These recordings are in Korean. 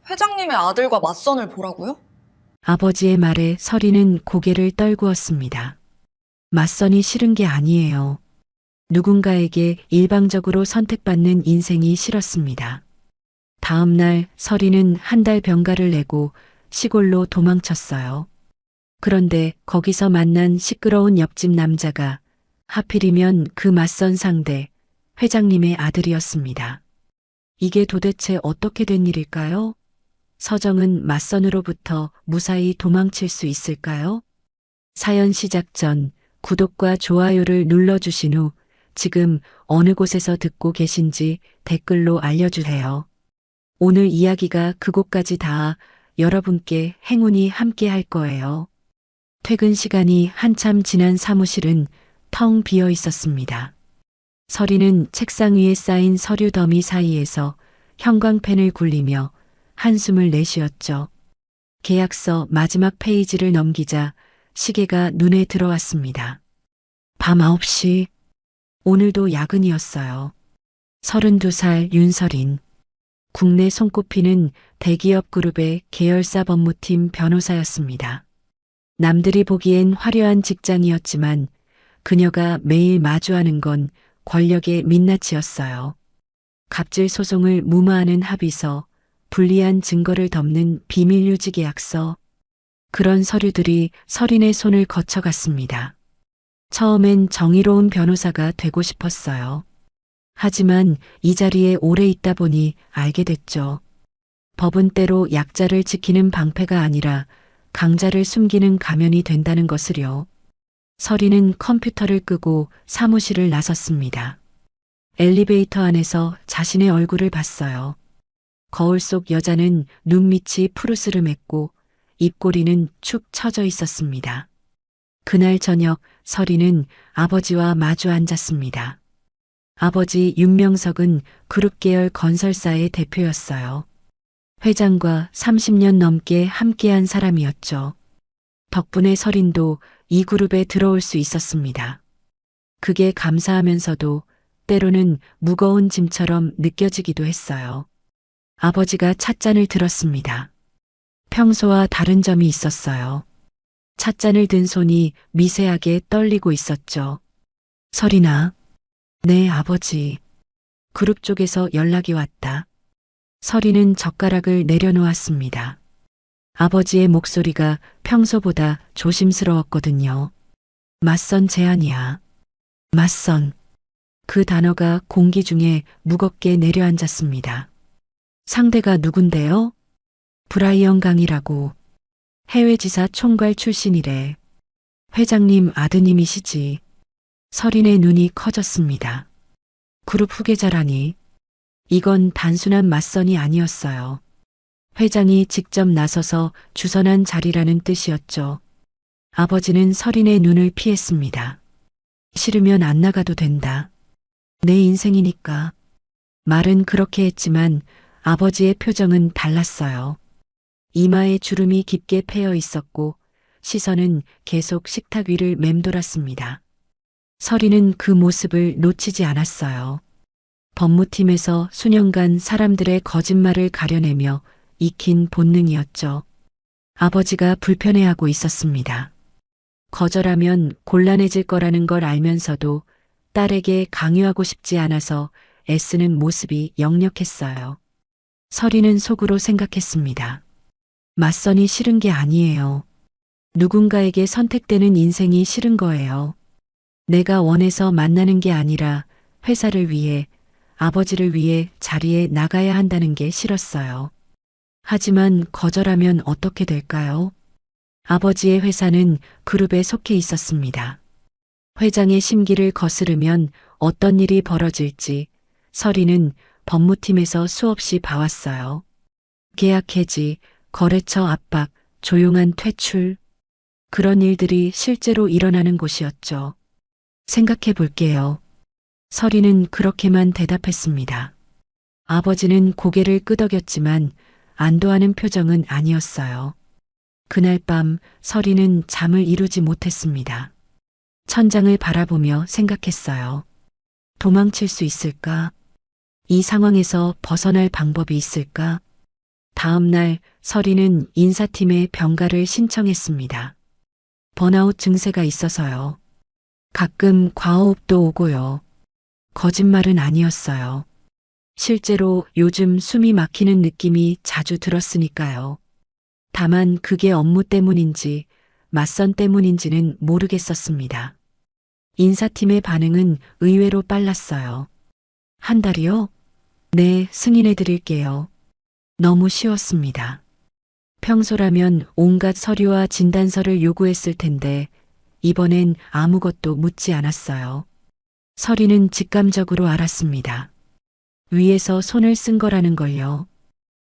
회장님의 아들과 맞선을 보라고요? 아버지의 말에 서리는 고개를 떨구었습니다. 맞선이 싫은 게 아니에요. 누군가에게 일방적으로 선택받는 인생이 싫었습니다. 다음 날 서리는 한 달 병가를 내고 시골로 도망쳤어요. 그런데 거기서 만난 시끄러운 옆집 남자가 하필이면 그 맞선 상대, 회장님의 아들이었습니다. 이게 도대체 어떻게 된 일일까요? 서정은 맞선으로부터 무사히 도망칠 수 있을까요? 사연 시작 전 구독과 좋아요를 눌러주신 후 지금 어느 곳에서 듣고 계신지 댓글로 알려주세요. 오늘 이야기가 그곳까지 닿아 여러분께 행운이 함께 할 거예요. 퇴근 시간이 한참 지난 사무실은 텅 비어 있었습니다. 서리는 책상 위에 쌓인 서류 더미 사이에서 형광펜을 굴리며 한숨을 내쉬었죠. 계약서 마지막 페이지를 넘기자 시계가 눈에 들어왔습니다. 밤 9시. 오늘도 야근이었어요. 32살 윤설인. 국내 손꼽히는 대기업 그룹의 계열사 법무팀 변호사였습니다. 남들이 보기엔 화려한 직장이었지만 그녀가 매일 마주하는 건 권력의 민낯이었어요. 갑질 소송을 무마하는 합의서, 불리한 증거를 덮는 비밀 유지 계약서, 그런 서류들이 서린의 손을 거쳐갔습니다. 처음엔 정의로운 변호사가 되고 싶었어요. 하지만 이 자리에 오래 있다 보니 알게 됐죠. 법은 때로 약자를 지키는 방패가 아니라 강자를 숨기는 가면이 된다는 것을요. 서리는 컴퓨터를 끄고 사무실을 나섰습니다. 엘리베이터 안에서 자신의 얼굴을 봤어요. 거울 속 여자는 눈밑이 푸르스름했고 입꼬리는 축 처져 있었습니다. 그날 저녁 서리는 아버지와 마주 앉았습니다. 아버지 윤명석은 그룹 계열 건설사의 대표였어요. 회장과 30년 넘게 함께한 사람이었죠. 덕분에 서린도 이 그룹에 들어올 수 있었습니다. 그게 감사하면서도 때로는 무거운 짐처럼 느껴지기도 했어요. 아버지가 찻잔을 들었습니다. 평소와 다른 점이 있었어요. 찻잔을 든 손이 미세하게 떨리고 있었죠. 서린아. 네, 아버지. 그룹 쪽에서 연락이 왔다. 서리는 젓가락을 내려놓았습니다. 아버지의 목소리가 평소보다 조심스러웠거든요. 맞선 제안이야. 맞선. 그 단어가 공기 중에 무겁게 내려앉았습니다. 상대가 누군데요? 브라이언 강이라고. 해외지사 총괄 출신이래. 회장님 아드님이시지. 서린의 눈이 커졌습니다. 그룹 후계자라니. 이건 단순한 맞선이 아니었어요. 회장이 직접 나서서 주선한 자리라는 뜻이었죠. 아버지는 서린의 눈을 피했습니다. 싫으면 안 나가도 된다. 내 인생이니까. 말은 그렇게 했지만 아버지의 표정은 달랐어요. 이마에 주름이 깊게 패여 있었고 시선은 계속 식탁 위를 맴돌았습니다. 서린은 그 모습을 놓치지 않았어요. 법무팀에서 수년간 사람들의 거짓말을 가려내며 익힌 본능이었죠. 아버지가 불편해하고 있었습니다. 거절하면 곤란해질 거라는 걸 알면서도 딸에게 강요하고 싶지 않아서 애쓰는 모습이 역력했어요. 서리는 속으로 생각했습니다. 맞선이 싫은 게 아니에요. 누군가에게 선택되는 인생이 싫은 거예요. 내가 원해서 만나는 게 아니라 회사를 위해, 아버지를 위해 자리에 나가야 한다는 게 싫었어요. 하지만 거절하면 어떻게 될까요? 아버지의 회사는 그룹에 속해 있었습니다. 회장의 심기를 거스르면 어떤 일이 벌어질지 서리는 법무팀에서 수없이 봐왔어요. 계약 해지, 거래처 압박, 조용한 퇴출. 그런 일들이 실제로 일어나는 곳이었죠. 생각해 볼게요. 서리는 그렇게만 대답했습니다. 아버지는 고개를 끄덕였지만 안도하는 표정은 아니었어요. 그날 밤 서리는 잠을 이루지 못했습니다. 천장을 바라보며 생각했어요. 도망칠 수 있을까? 이 상황에서 벗어날 방법이 있을까? 다음 날 서리는 인사팀에 병가를 신청했습니다. 번아웃 증세가 있어서요. 가끔 과호흡도 오고요. 거짓말은 아니었어요. 실제로 요즘 숨이 막히는 느낌이 자주 들었으니까요. 다만 그게 업무 때문인지 맞선 때문인지는 모르겠었습니다. 인사팀의 반응은 의외로 빨랐어요. 한 달이요? 네, 승인해 드릴게요. 너무 쉬웠습니다. 평소라면 온갖 서류와 진단서를 요구했을 텐데 이번엔 아무것도 묻지 않았어요. 서리는 직감적으로 알았습니다. 위에서 손을 쓴 거라는 걸요.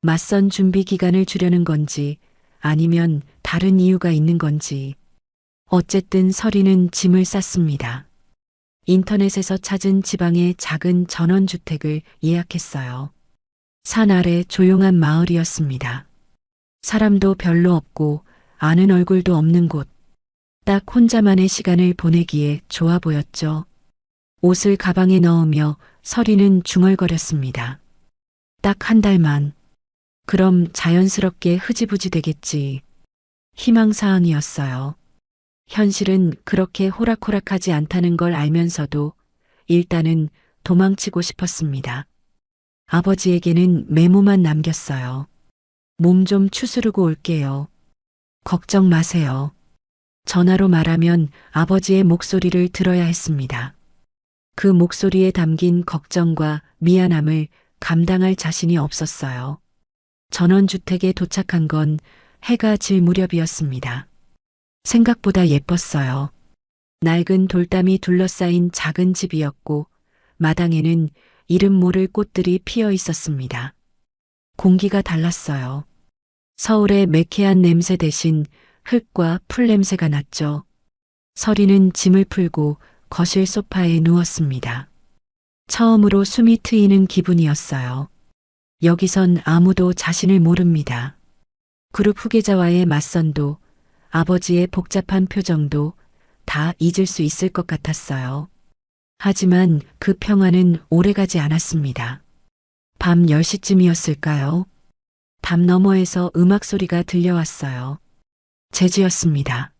맞선 준비 기간을 주려는 건지 아니면 다른 이유가 있는 건지. 어쨌든 서리는 짐을 쌌습니다. 인터넷에서 찾은 지방의 작은 전원주택을 예약했어요. 산 아래 조용한 마을이었습니다. 사람도 별로 없고 아는 얼굴도 없는 곳. 딱 혼자만의 시간을 보내기에 좋아 보였죠. 옷을 가방에 넣으며 서리는 중얼거렸습니다. 딱 한 달만. 그럼 자연스럽게 흐지부지 되겠지. 희망사항이었어요. 현실은 그렇게 호락호락하지 않다는 걸 알면서도 일단은 도망치고 싶었습니다. 아버지에게는 메모만 남겼어요. 몸 좀 추스르고 올게요. 걱정 마세요. 전화로 말하면 아버지의 목소리를 들어야 했습니다. 그 목소리에 담긴 걱정과 미안함을 감당할 자신이 없었어요. 전원주택에 도착한 건 해가 질 무렵이었습니다. 생각보다 예뻤어요. 낡은 돌담이 둘러싸인 작은 집이었고 마당에는 이름 모를 꽃들이 피어 있었습니다. 공기가 달랐어요. 서울의 매캐한 냄새 대신 흙과 풀 냄새가 났죠. 서리는 짐을 풀고 거실 소파에 누웠습니다. 처음으로 숨이 트이는 기분이었어요. 여기선 아무도 자신을 모릅니다. 그룹 후계자와의 맞선도 아버지의 복잡한 표정도 다 잊을 수 있을 것 같았어요. 하지만 그 평화는 오래가지 않았습니다. 밤 10시쯤이었을까요? 담 너머에서 음악 소리가 들려왔어요. 재즈였습니다.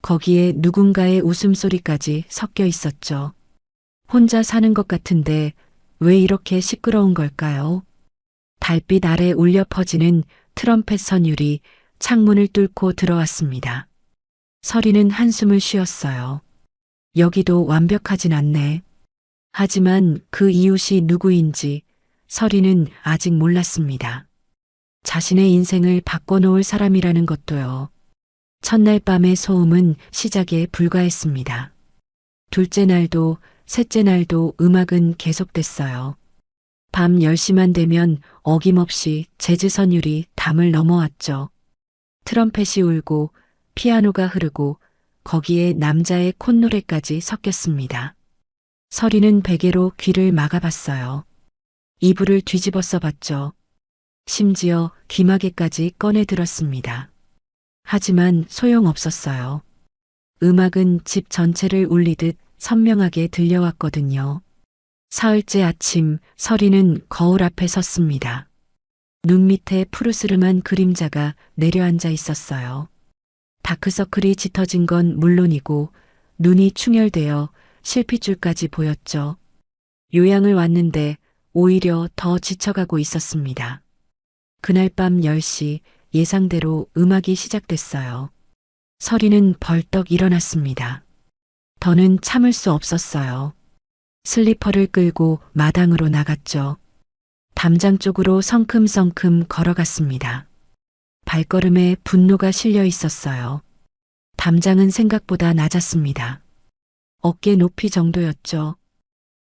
거기에 누군가의 웃음소리까지 섞여 있었죠. 혼자 사는 것 같은데 왜 이렇게 시끄러운 걸까요? 달빛 아래 울려 퍼지는 트럼펫 선율이 창문을 뚫고 들어왔습니다. 서리는 한숨을 쉬었어요. 여기도 완벽하진 않네. 하지만 그 이웃이 누구인지 서리는 아직 몰랐습니다. 자신의 인생을 바꿔놓을 사람이라는 것도요. 첫날 밤의 소음은 시작에 불과했습니다. 둘째 날도 셋째 날도 음악은 계속됐어요. 밤 10시만 되면 어김없이 재즈 선율이 담을 넘어왔죠. 트럼펫이 울고 피아노가 흐르고 거기에 남자의 콧노래까지 섞였습니다. 서리는 베개로 귀를 막아봤어요. 이불을 뒤집어 봤죠. 심지어 귀마개까지 꺼내 들었습니다. 하지만 소용없었어요. 음악은 집 전체를 울리듯 선명하게 들려왔거든요. 사흘째 아침 서리는 거울 앞에 섰습니다. 눈 밑에 푸르스름한 그림자가 내려앉아 있었어요. 다크서클이 짙어진 건 물론이고 눈이 충혈되어 실핏줄까지 보였죠. 요양을 왔는데 오히려 더 지쳐가고 있었습니다. 그날 밤 10시 예상대로 음악이 시작됐어요. 서리는 벌떡 일어났습니다. 더는 참을 수 없었어요. 슬리퍼를 끌고 마당으로 나갔죠. 담장 쪽으로 성큼성큼 걸어갔습니다. 발걸음에 분노가 실려 있었어요. 담장은 생각보다 낮았습니다. 어깨 높이 정도였죠.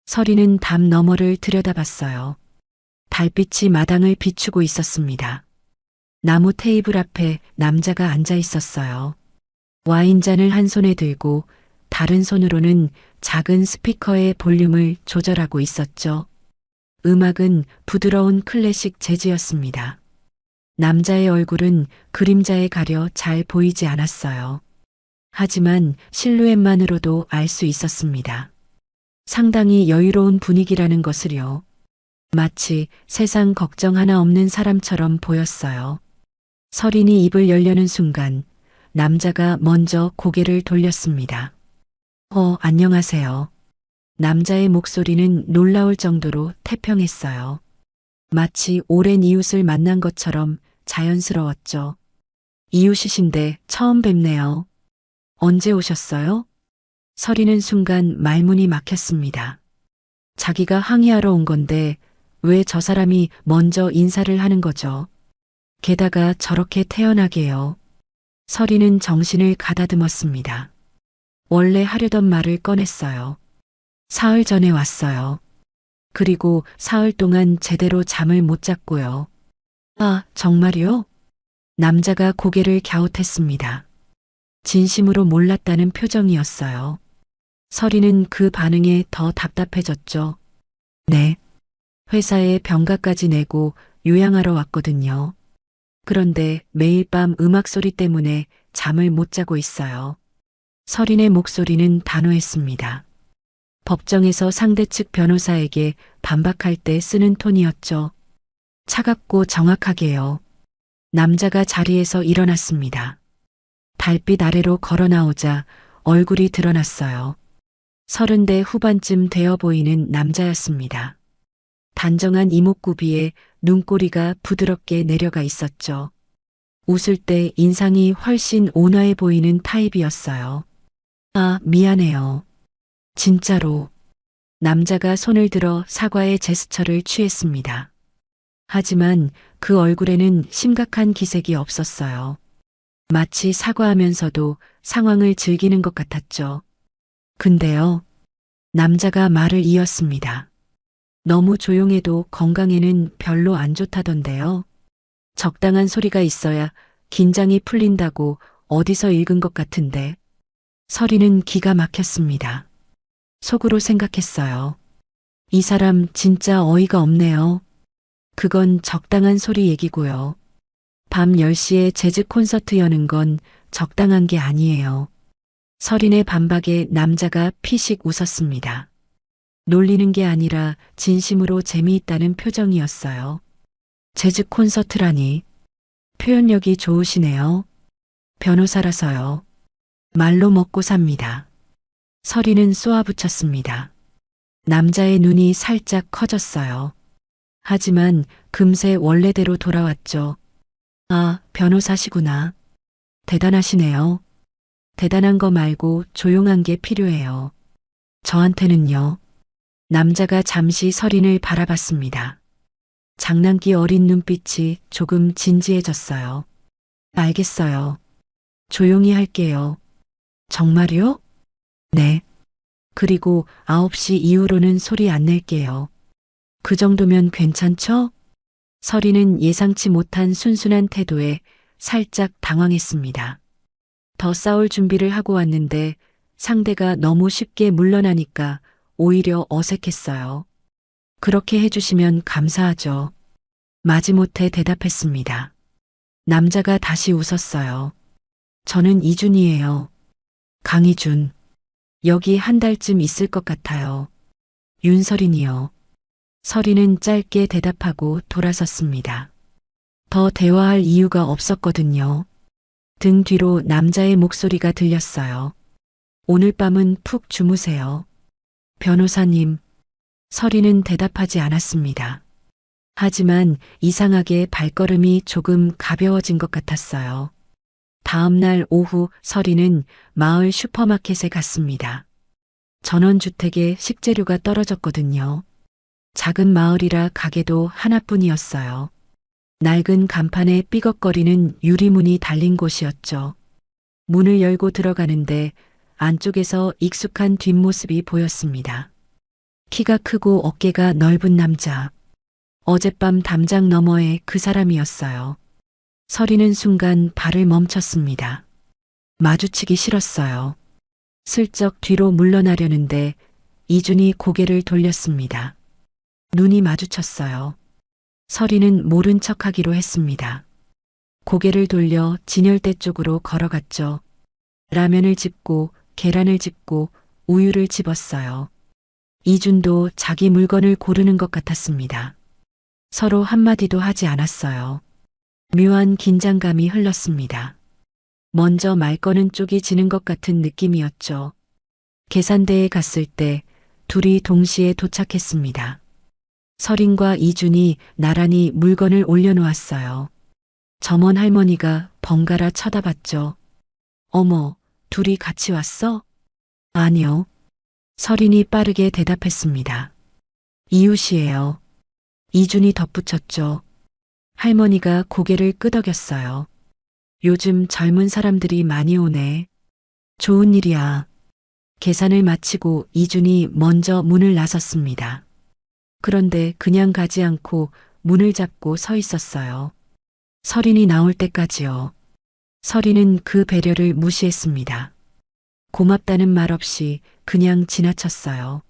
서리는 담 너머를 들여다봤어요. 달빛이 마당을 비추고 있었습니다. 나무 테이블 앞에 남자가 앉아 있었어요. 와인잔을 한 손에 들고 다른 손으로는 작은 스피커의 볼륨을 조절하고 있었죠. 음악은 부드러운 클래식 재즈였습니다. 남자의 얼굴은 그림자에 가려 잘 보이지 않았어요. 하지만 실루엣만으로도 알 수 있었습니다. 상당히 여유로운 분위기라는 것을요. 마치 세상 걱정 하나 없는 사람처럼 보였어요. 서린이 입을 열려는 순간 남자가 먼저 고개를 돌렸습니다. 안녕하세요. 남자의 목소리는 놀라울 정도로 태평했어요. 마치 오랜 이웃을 만난 것처럼 자연스러웠죠. 이웃이신데 처음 뵙네요. 언제 오셨어요? 서리는 순간 말문이 막혔습니다. 자기가 항의하러 온 건데 왜 저 사람이 먼저 인사를 하는 거죠? 게다가 저렇게 태연하게요. 서리는 정신을 가다듬었습니다. 원래 하려던 말을 꺼냈어요. 사흘 전에 왔어요. 그리고 사흘 동안 제대로 잠을 못 잤고요. 아, 정말요? 남자가 고개를 갸웃했습니다. 진심으로 몰랐다는 표정이었어요. 서리는 그 반응에 더 답답해졌죠. 네. 회사에 병가까지 내고 요양하러 왔거든요. 그런데 매일 밤 음악 소리 때문에 잠을 못 자고 있어요. 서린의 목소리는 단호했습니다. 법정에서 상대 측 변호사에게 반박할 때 쓰는 톤이었죠. 차갑고 정확하게요. 남자가 자리에서 일어났습니다. 달빛 아래로 걸어 나오자 얼굴이 드러났어요. 30대 후반쯤 되어 보이는 남자였습니다. 단정한 이목구비에 눈꼬리가 부드럽게 내려가 있었죠. 웃을 때 인상이 훨씬 온화해 보이는 타입이었어요. 아, 미안해요. 진짜로. 남자가 손을 들어 사과의 제스처를 취했습니다. 하지만 그 얼굴에는 심각한 기색이 없었어요. 마치 사과하면서도 상황을 즐기는 것 같았죠. 근데요. 남자가 말을 이었습니다. 너무 조용해도 건강에는 별로 안 좋다던데요. 적당한 소리가 있어야 긴장이 풀린다고 어디서 읽은 것 같은데. 서리는 기가 막혔습니다. 속으로 생각했어요. 이 사람 진짜 어이가 없네요. 그건 적당한 소리 얘기고요. 밤 10시에 재즈 콘서트 여는 건 적당한 게 아니에요. 서린의 반박에 남자가 피식 웃었습니다. 놀리는 게 아니라 진심으로 재미있다는 표정이었어요. 재즈 콘서트라니. 표현력이 좋으시네요. 변호사라서요. 말로 먹고 삽니다. 서리는 쏘아붙였습니다. 남자의 눈이 살짝 커졌어요. 하지만 금세 원래대로 돌아왔죠. 아, 변호사시구나. 대단하시네요. 대단한 거 말고 조용한 게 필요해요. 저한테는요. 남자가 잠시 서린을 바라봤습니다. 장난기 어린 눈빛이 조금 진지해졌어요. 알겠어요. 조용히 할게요. 정말요? 네. 그리고 9시 이후로는 소리 안 낼게요. 그 정도면 괜찮죠? 서리는 예상치 못한 순순한 태도에 살짝 당황했습니다. 더 싸울 준비를 하고 왔는데 상대가 너무 쉽게 물러나니까 오히려 어색했어요. 그렇게 해주시면 감사하죠. 마지못해 대답했습니다. 남자가 다시 웃었어요. 저는 이준이에요. 강희준. 여기 한 달쯤 있을 것 같아요. 윤서린이요. 서리는 짧게 대답하고 돌아섰습니다. 더 대화할 이유가 없었거든요. 등 뒤로 남자의 목소리가 들렸어요. 오늘 밤은 푹 주무세요. 변호사님. 서리는 대답하지 않았습니다. 하지만 이상하게 발걸음이 조금 가벼워진 것 같았어요. 다음 날 오후 서리는 마을 슈퍼마켓에 갔습니다. 전원주택에 식재료가 떨어졌거든요. 작은 마을이라 가게도 하나뿐이었어요. 낡은 간판에 삐걱거리는 유리문이 달린 곳이었죠. 문을 열고 들어가는데 안쪽에서 익숙한 뒷모습이 보였습니다. 키가 크고 어깨가 넓은 남자. 어젯밤 담장 너머의 그 사람이었어요. 서리는 순간 발을 멈췄습니다. 마주치기 싫었어요. 슬쩍 뒤로 물러나려는데 이준이 고개를 돌렸습니다. 눈이 마주쳤어요. 서리는 모른 척하기로 했습니다. 고개를 돌려 진열대 쪽으로 걸어갔죠. 라면을 집고 계란을 집고 우유를 집었어요. 이준도 자기 물건을 고르는 것 같았습니다. 서로 한마디도 하지 않았어요. 묘한 긴장감이 흘렀습니다. 먼저 말 거는 쪽이 지는 것 같은 느낌이었죠. 계산대에 갔을 때 둘이 동시에 도착했습니다. 설인과 이준이 나란히 물건을 올려놓았어요. 점원 할머니가 번갈아 쳐다봤죠. 어머, 둘이 같이 왔어? 아니요. 설인이 빠르게 대답했습니다. 이웃이에요. 이준이 덧붙였죠. 할머니가 고개를 끄덕였어요. 요즘 젊은 사람들이 많이 오네. 좋은 일이야. 계산을 마치고 이준이 먼저 문을 나섰습니다. 그런데 그냥 가지 않고 문을 잡고 서 있었어요. 설인이 나올 때까지요. 설인은 그 배려를 무시했습니다. 고맙다는 말 없이 그냥 지나쳤어요.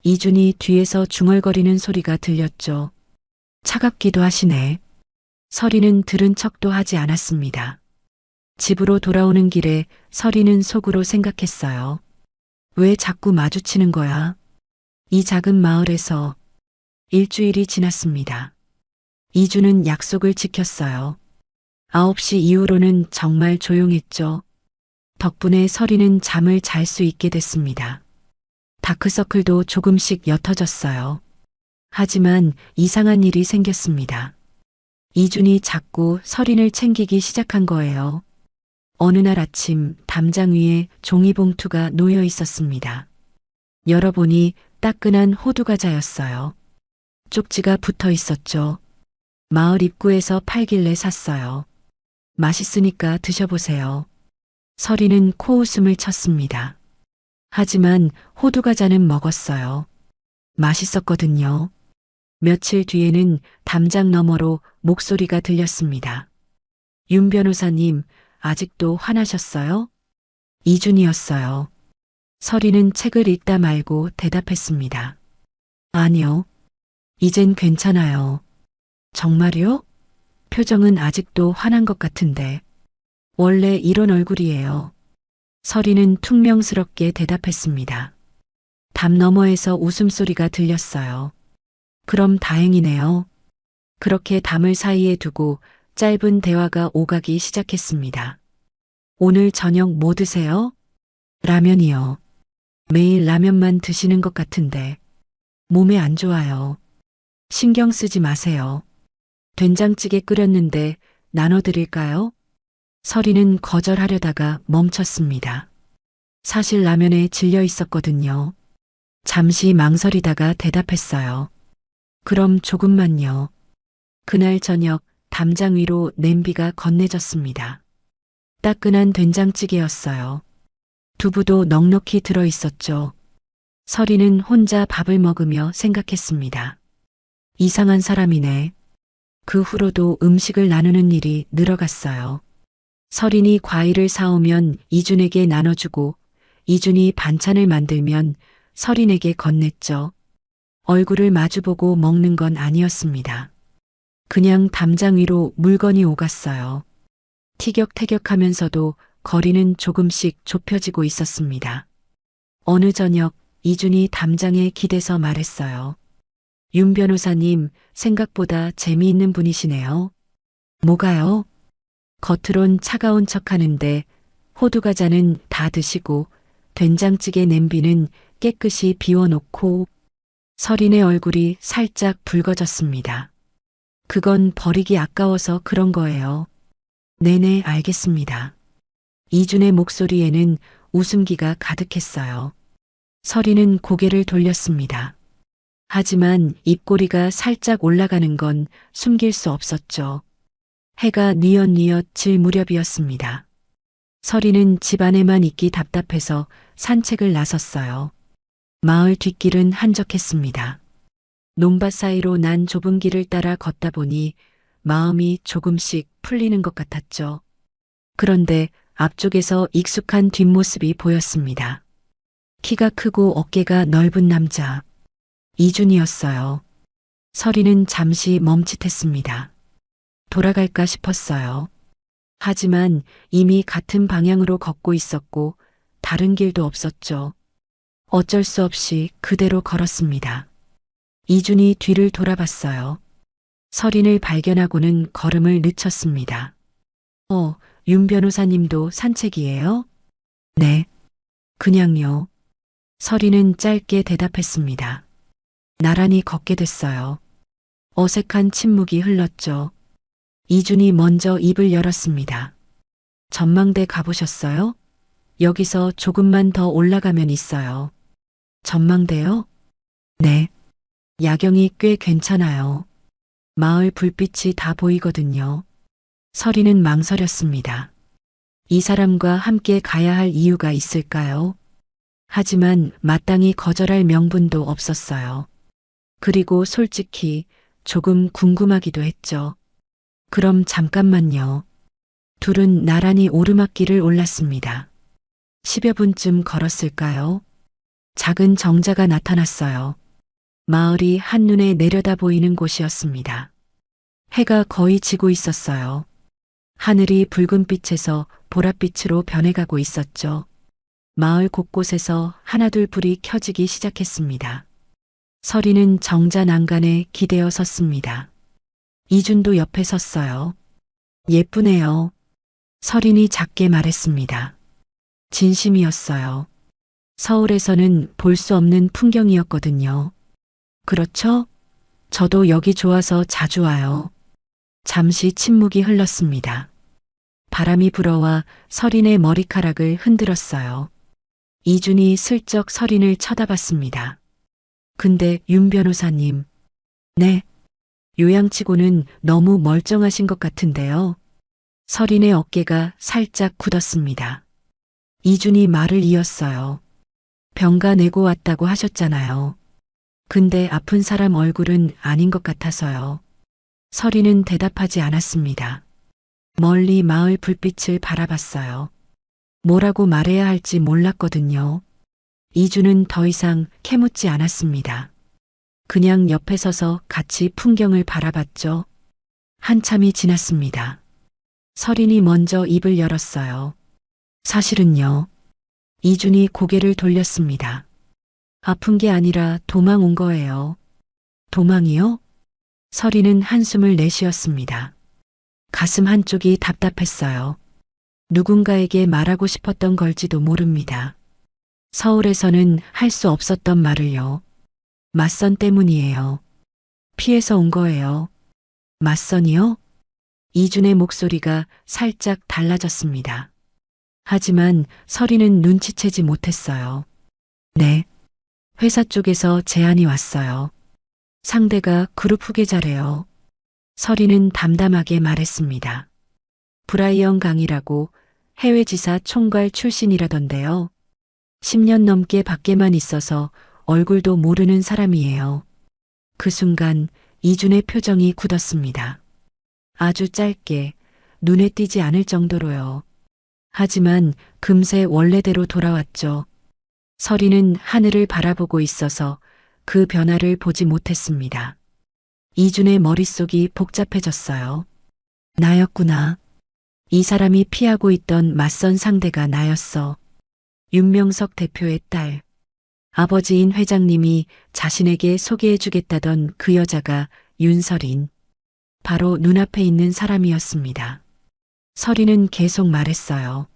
이준이 뒤에서 중얼거리는 소리가 들렸죠. 차갑기도 하시네. 설이는 들은 척도 하지 않았습니다. 집으로 돌아오는 길에 설이는 속으로 생각했어요. 왜 자꾸 마주치는 거야? 이 작은 마을에서 일주일이 지났습니다. 이주는 약속을 지켰어요. 9시 이후로는 정말 조용했죠. 덕분에 설이는 잠을 잘 수 있게 됐습니다. 다크서클도 조금씩 옅어졌어요. 하지만 이상한 일이 생겼습니다. 이준이 자꾸 설인을 챙기기 시작한 거예요. 어느 날 아침 담장 위에 종이봉투가 놓여 있었습니다. 열어보니 따끈한 호두과자였어요. 쪽지가 붙어 있었죠. 마을 입구에서 팔길래 샀어요. 맛있으니까 드셔보세요. 설이는 코웃음을 쳤습니다. 하지만 호두과자는 먹었어요. 맛있었거든요. 며칠 뒤에는 담장 너머로 목소리가 들렸습니다. 윤 변호사님, 아직도 화나셨어요? 이준이었어요. 설이는 책을 읽다 말고 대답했습니다. 아니요. 이젠 괜찮아요. 정말요? 표정은 아직도 화난 것 같은데. 원래 이런 얼굴이에요. 설이는 퉁명스럽게 대답했습니다. 담 너머에서 웃음소리가 들렸어요. 그럼 다행이네요. 그렇게 담을 사이에 두고 짧은 대화가 오가기 시작했습니다. 오늘 저녁 뭐 드세요? 라면이요. 매일 라면만 드시는 것 같은데 몸에 안 좋아요. 신경 쓰지 마세요. 된장찌개 끓였는데 나눠드릴까요? 설이는 거절하려다가 멈췄습니다. 사실 라면에 질려 있었거든요. 잠시 망설이다가 대답했어요. 그럼 조금만요. 그날 저녁 담장 위로 냄비가 건네졌습니다. 따끈한 된장찌개였어요. 두부도 넉넉히 들어 있었죠. 설이는 혼자 밥을 먹으며 생각했습니다. 이상한 사람이네. 그 후로도 음식을 나누는 일이 늘어갔어요. 설인이 과일을 사오면 이준에게 나눠주고 이준이 반찬을 만들면 설인에게 건넸죠. 얼굴을 마주보고 먹는 건 아니었습니다. 그냥 담장 위로 물건이 오갔어요. 티격태격하면서도 거리는 조금씩 좁혀지고 있었습니다. 어느 저녁 이준이 담장에 기대서 말했어요. 윤 변호사님, 생각보다 재미있는 분이시네요. 뭐가요? 겉으론 차가운 척 하는데 호두과자는 다 드시고 된장찌개 냄비는 깨끗이 비워놓고 설인의 얼굴이 살짝 붉어졌습니다. 그건 버리기 아까워서 그런 거예요. 네네, 알겠습니다. 이준의 목소리에는 웃음기가 가득했어요. 설이는 고개를 돌렸습니다. 하지만 입꼬리가 살짝 올라가는 건 숨길 수 없었죠. 해가 뉘엿뉘엿 질 무렵이었습니다. 설이는 집 안에만 있기 답답해서 산책을 나섰어요. 마을 뒷길은 한적했습니다. 논밭 사이로 난 좁은 길을 따라 걷다 보니 마음이 조금씩 풀리는 것 같았죠. 그런데 앞쪽에서 익숙한 뒷모습이 보였습니다. 키가 크고 어깨가 넓은 남자. 이준이었어요. 설이는 잠시 멈칫했습니다. 돌아갈까 싶었어요. 하지만 이미 같은 방향으로 걷고 있었고 다른 길도 없었죠. 어쩔 수 없이 그대로 걸었습니다. 이준이 뒤를 돌아봤어요. 서린을 발견하고는 걸음을 늦췄습니다. 윤 변호사님도 산책이에요? 네. 그냥요. 서린은 짧게 대답했습니다. 나란히 걷게 됐어요. 어색한 침묵이 흘렀죠. 이준이 먼저 입을 열었습니다. 전망대 가보셨어요? 여기서 조금만 더 올라가면 있어요. 전망대요? 네. 야경이 꽤 괜찮아요. 마을 불빛이 다 보이거든요. 서리는 망설였습니다. 이 사람과 함께 가야 할 이유가 있을까요? 하지만 마땅히 거절할 명분도 없었어요. 그리고 솔직히 조금 궁금하기도 했죠. 그럼 잠깐만요. 둘은 나란히 오르막길을 올랐습니다. 10여 분쯤 걸었을까요? 작은 정자가 나타났어요. 마을이 한눈에 내려다 보이는 곳이었습니다. 해가 거의 지고 있었어요. 하늘이 붉은 빛에서 보랏빛으로 변해가고 있었죠. 마을 곳곳에서 하나둘 불이 켜지기 시작했습니다. 서리는 정자 난간에 기대어 섰습니다. 이준도 옆에 섰어요. 예쁘네요. 서린이 작게 말했습니다. 진심이었어요. 서울에서는 볼 수 없는 풍경이었거든요. 그렇죠? 저도 여기 좋아서 자주 와요. 잠시 침묵이 흘렀습니다. 바람이 불어와 서린의 머리카락을 흔들었어요. 이준이 슬쩍 서린을 쳐다봤습니다. 근데 윤 변호사님. 네. 요양치고는 너무 멀쩡하신 것 같은데요. 서린의 어깨가 살짝 굳었습니다. 이준이 말을 이었어요. 병가 내고 왔다고 하셨잖아요. 근데 아픈 사람 얼굴은 아닌 것 같아서요. 서린은 대답하지 않았습니다. 멀리 마을 불빛을 바라봤어요. 뭐라고 말해야 할지 몰랐거든요. 이준은 더 이상 캐묻지 않았습니다. 그냥 옆에 서서 같이 풍경을 바라봤죠. 한참이 지났습니다. 서린이 먼저 입을 열었어요. 사실은요. 이준이 고개를 돌렸습니다. 아픈 게 아니라 도망 온 거예요. 도망이요? 서린은 한숨을 내쉬었습니다. 가슴 한쪽이 답답했어요. 누군가에게 말하고 싶었던 걸지도 모릅니다. 서울에서는 할 수 없었던 말을요. 맞선 때문이에요. 피해서 온 거예요. 맞선이요? 이준의 목소리가 살짝 달라졌습니다. 하지만 서리는 눈치채지 못했어요. 네. 회사 쪽에서 제안이 왔어요. 상대가 그룹 후계자래요. 서리는 담담하게 말했습니다. 브라이언 강이라고 해외지사 총괄 출신이라던데요. 10년 넘게 밖에만 있어서 얼굴도 모르는 사람이에요. 그 순간 이준의 표정이 굳었습니다. 아주 짧게 눈에 띄지 않을 정도로요. 하지만 금세 원래대로 돌아왔죠. 서리는 하늘을 바라보고 있어서 그 변화를 보지 못했습니다. 이준의 머릿속이 복잡해졌어요. 나였구나. 이 사람이 피하고 있던 맞선 상대가 나였어. 윤명석 대표의 딸. 아버지인 회장님이 자신에게 소개해주겠다던 그 여자가 윤서린. 바로 눈앞에 있는 사람이었습니다. 서리는 계속 말했어요.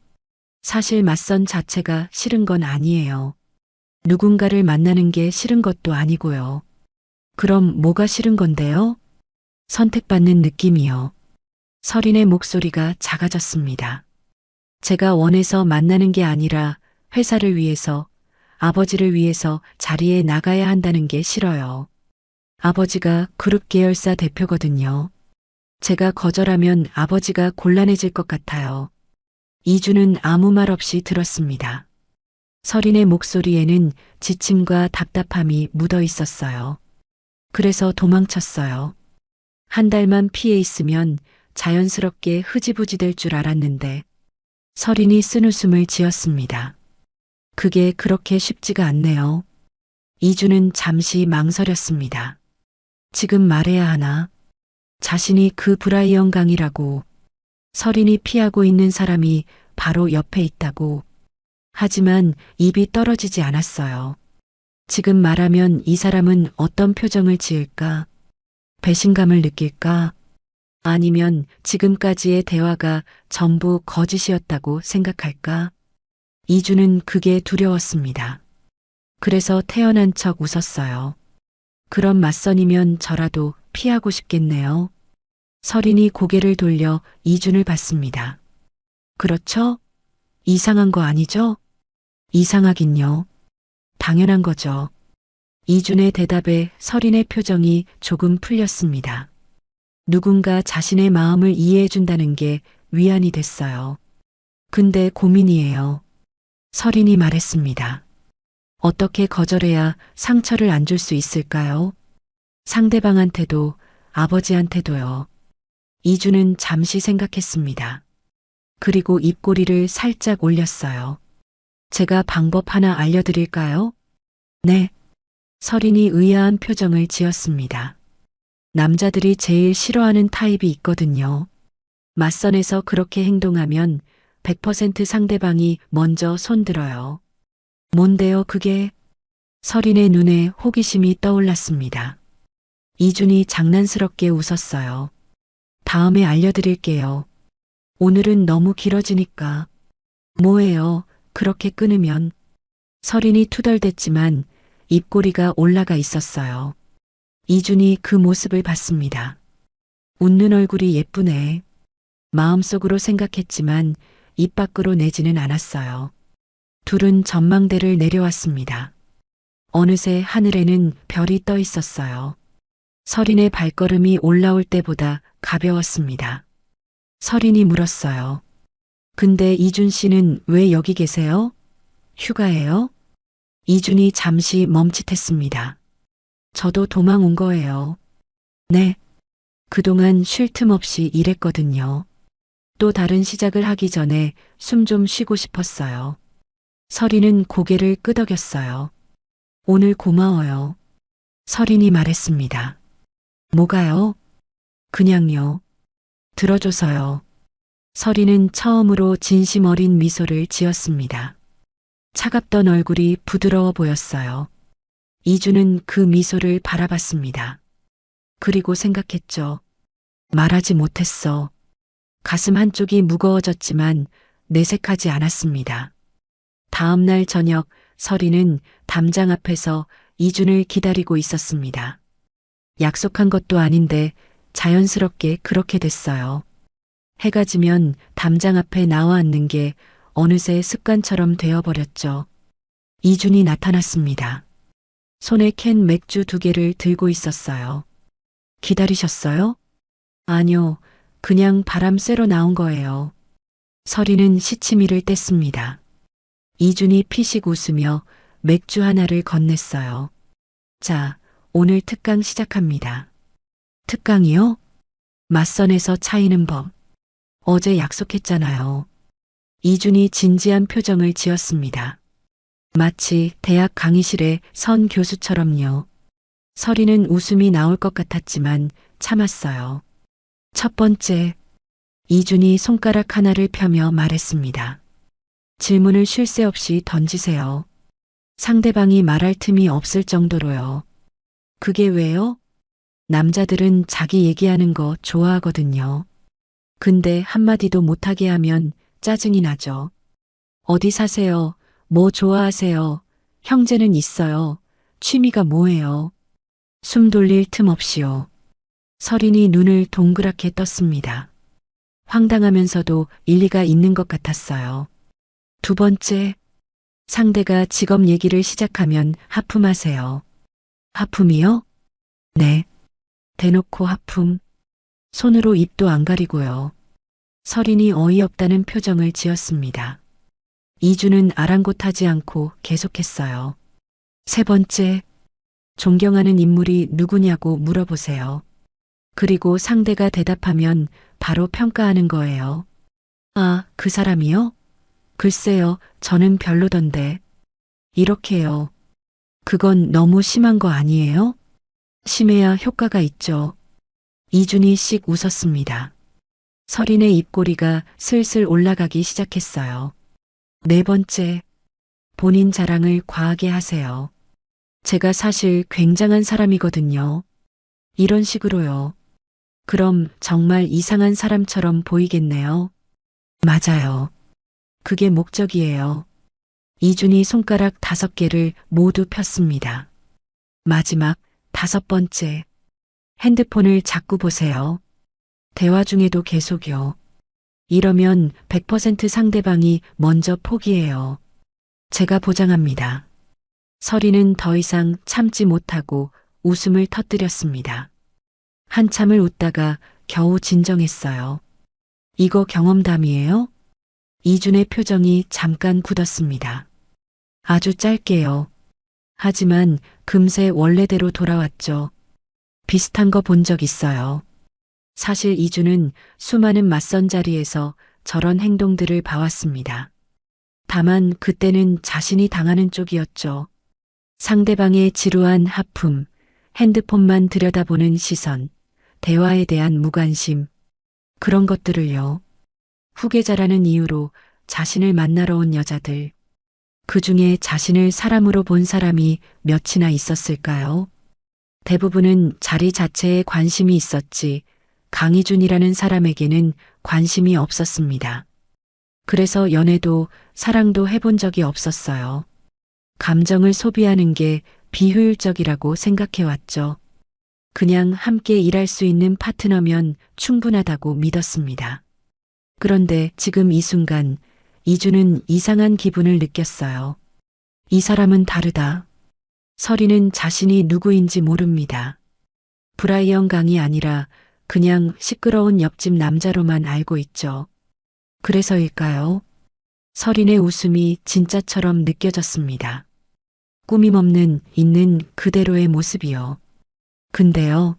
사실 맞선 자체가 싫은 건 아니에요. 누군가를 만나는 게 싫은 것도 아니고요. 그럼 뭐가 싫은 건데요? 선택받는 느낌이요. 서린의 목소리가 작아졌습니다. 제가 원해서 만나는 게 아니라 회사를 위해서, 아버지를 위해서 자리에 나가야 한다는 게 싫어요. 아버지가 그룹 계열사 대표거든요. 제가 거절하면 아버지가 곤란해질 것 같아요. 이준은 아무 말 없이 들었습니다. 서린의 목소리에는 지침과 답답함이 묻어 있었어요. 그래서 도망쳤어요. 한 달만 피해 있으면 자연스럽게 흐지부지 될 줄 알았는데 서린이 쓴웃음을 지었습니다. 그게 그렇게 쉽지가 않네요. 이준은 잠시 망설였습니다. 지금 말해야 하나? 자신이 그 브라이언 강이라고, 서린이 피하고 있는 사람이 바로 옆에 있다고. 하지만 입이 떨어지지 않았어요. 지금 말하면 이 사람은 어떤 표정을 지을까? 배신감을 느낄까? 아니면 지금까지의 대화가 전부 거짓이었다고 생각할까? 이주는 그게 두려웠습니다. 그래서 태어난 척 웃었어요. 그럼 맞선이면 저라도 피하고 싶겠네요. 설인이 고개를 돌려 이준을 봤습니다. 그렇죠? 이상한 거 아니죠? 이상하긴요. 당연한 거죠. 이준의 대답에 설인의 표정이 조금 풀렸습니다. 누군가 자신의 마음을 이해해준다는 게 위안이 됐어요. 근데 고민이에요. 설인이 말했습니다. 어떻게 거절해야 상처를 안 줄 수 있을까요? 상대방한테도 아버지한테도요. 이주는 잠시 생각했습니다. 그리고 입꼬리를 살짝 올렸어요. 제가 방법 하나 알려드릴까요? 네. 설인이 의아한 표정을 지었습니다. 남자들이 제일 싫어하는 타입이 있거든요. 맞선에서 그렇게 행동하면 100% 상대방이 먼저 손들어요. 뭔데요, 그게? 설인의 눈에 호기심이 떠올랐습니다. 이준이 장난스럽게 웃었어요. 다음에 알려드릴게요. 오늘은 너무 길어지니까. 뭐예요, 그렇게 끊으면? 설인이 투덜댔지만 입꼬리가 올라가 있었어요. 이준이 그 모습을 봤습니다. 웃는 얼굴이 예쁘네. 마음속으로 생각했지만 입 밖으로 내지는 않았어요. 둘은 전망대를 내려왔습니다. 어느새 하늘에는 별이 떠 있었어요. 설인의 발걸음이 올라올 때보다 가벼웠습니다. 설인이 물었어요. 근데 이준 씨는 왜 여기 계세요? 휴가예요? 이준이 잠시 멈칫했습니다. 저도 도망 온 거예요. 네. 그동안 쉴 틈 없이 일했거든요. 또 다른 시작을 하기 전에 숨 좀 쉬고 싶었어요. 설인은 고개를 끄덕였어요. 오늘 고마워요. 설인이 말했습니다. 뭐가요? 그냥요. 들어줘서요. 설인은 처음으로 진심 어린 미소를 지었습니다. 차갑던 얼굴이 부드러워 보였어요. 이주는 그 미소를 바라봤습니다. 그리고 생각했죠. 말하지 못했어. 가슴 한쪽이 무거워졌지만 내색하지 않았습니다. 다음 날 저녁 설인은 담장 앞에서 이준을 기다리고 있었습니다. 약속한 것도 아닌데 자연스럽게 그렇게 됐어요. 해가 지면 담장 앞에 나와 앉는 게 어느새 습관처럼 되어버렸죠. 이준이 나타났습니다. 손에 캔 맥주 2개를 들고 있었어요. 기다리셨어요? 아니요, 그냥 바람 쐬러 나온 거예요. 설인은 시치미를 뗐습니다. 이준이 피식 웃으며 맥주 하나를 건넸어요. 자, 오늘 특강 시작합니다. 특강이요? 맞선에서 차이는 법. 어제 약속했잖아요. 이준이 진지한 표정을 지었습니다. 마치 대학 강의실의 선 교수처럼요. 설인은 웃음이 나올 것 같았지만 참았어요. 첫 번째, 이준이 손가락 하나를 펴며 말했습니다. 질문을 쉴 새 없이 던지세요. 상대방이 말할 틈이 없을 정도로요. 그게 왜요? 남자들은 자기 얘기하는 거 좋아하거든요. 근데 한마디도 못하게 하면 짜증이 나죠. 어디 사세요? 뭐 좋아하세요? 형제는 있어요. 취미가 뭐예요? 숨 돌릴 틈 없이요. 설인이 눈을 동그랗게 떴습니다. 황당하면서도 일리가 있는 것 같았어요. 두 번째, 상대가 직업 얘기를 시작하면 하품하세요. 하품이요? 네. 대놓고 하품. 손으로 입도 안 가리고요. 설인이 어이없다는 표정을 지었습니다. 이주는 아랑곳하지 않고 계속했어요. 세 번째, 존경하는 인물이 누구냐고 물어보세요. 그리고 상대가 대답하면 바로 평가하는 거예요. 아, 그 사람이요? 글쎄요, 저는 별로던데. 이렇게요. 그건 너무 심한 거 아니에요? 심해야 효과가 있죠. 이준이 씩 웃었습니다. 설인의 입꼬리가 슬슬 올라가기 시작했어요. 네 번째, 본인 자랑을 과하게 하세요. 제가 사실 굉장한 사람이거든요. 이런 식으로요. 그럼 정말 이상한 사람처럼 보이겠네요. 맞아요. 그게 목적이에요. 이준이 손가락 5개를 모두 폈습니다. 마지막 5번째. 핸드폰을 자꾸 보세요. 대화 중에도 계속요. 이러면 100% 상대방이 먼저 포기해요. 제가 보장합니다. 서리는 더 이상 참지 못하고 웃음을 터뜨렸습니다. 한참을 웃다가 겨우 진정했어요. 이거 경험담이에요? 이준의 표정이 잠깐 굳었습니다. 아주 짧게요. 하지만 금세 원래대로 돌아왔죠. 비슷한 거 본 적 있어요. 사실 이준은 수많은 맞선 자리에서 저런 행동들을 봐왔습니다. 다만 그때는 자신이 당하는 쪽이었죠. 상대방의 지루한 하품, 핸드폰만 들여다보는 시선, 대화에 대한 무관심, 그런 것들을요. 후계자라는 이유로 자신을 만나러 온 여자들, 그 중에 자신을 사람으로 본 사람이 몇이나 있었을까요? 대부분은 자리 자체에 관심이 있었지, 강희준이라는 사람에게는 관심이 없었습니다. 그래서 연애도 사랑도 해본 적이 없었어요. 감정을 소비하는 게 비효율적이라고 생각해왔죠. 그냥 함께 일할 수 있는 파트너면 충분하다고 믿었습니다. 그런데 지금 이 순간 이주는 이상한 기분을 느꼈어요. 이 사람은 다르다. 서리는 자신이 누구인지 모릅니다. 브라이언 강이 아니라 그냥 시끄러운 옆집 남자로만 알고 있죠. 그래서일까요? 서린의 웃음이 진짜처럼 느껴졌습니다. 꾸밈없는 있는 그대로의 모습이요. 근데요.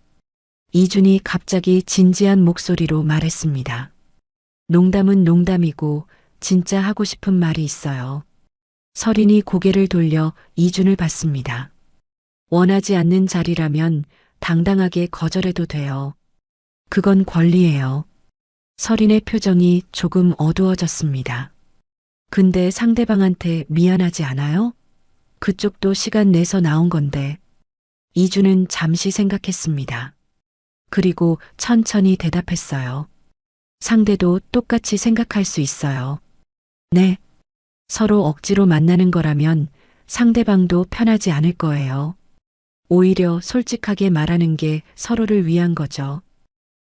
이준이 갑자기 진지한 목소리로 말했습니다. 농담은 농담이고 진짜 하고 싶은 말이 있어요. 서린이 고개를 돌려 이준을 봤습니다. 원하지 않는 자리라면 당당하게 거절해도 돼요. 그건 권리예요. 서린의 표정이 조금 어두워졌습니다. 근데 상대방한테 미안하지 않아요? 그쪽도 시간 내서 나온 건데. 이주는 잠시 생각했습니다. 그리고 천천히 대답했어요. 상대도 똑같이 생각할 수 있어요. 네. 서로 억지로 만나는 거라면 상대방도 편하지 않을 거예요. 오히려 솔직하게 말하는 게 서로를 위한 거죠.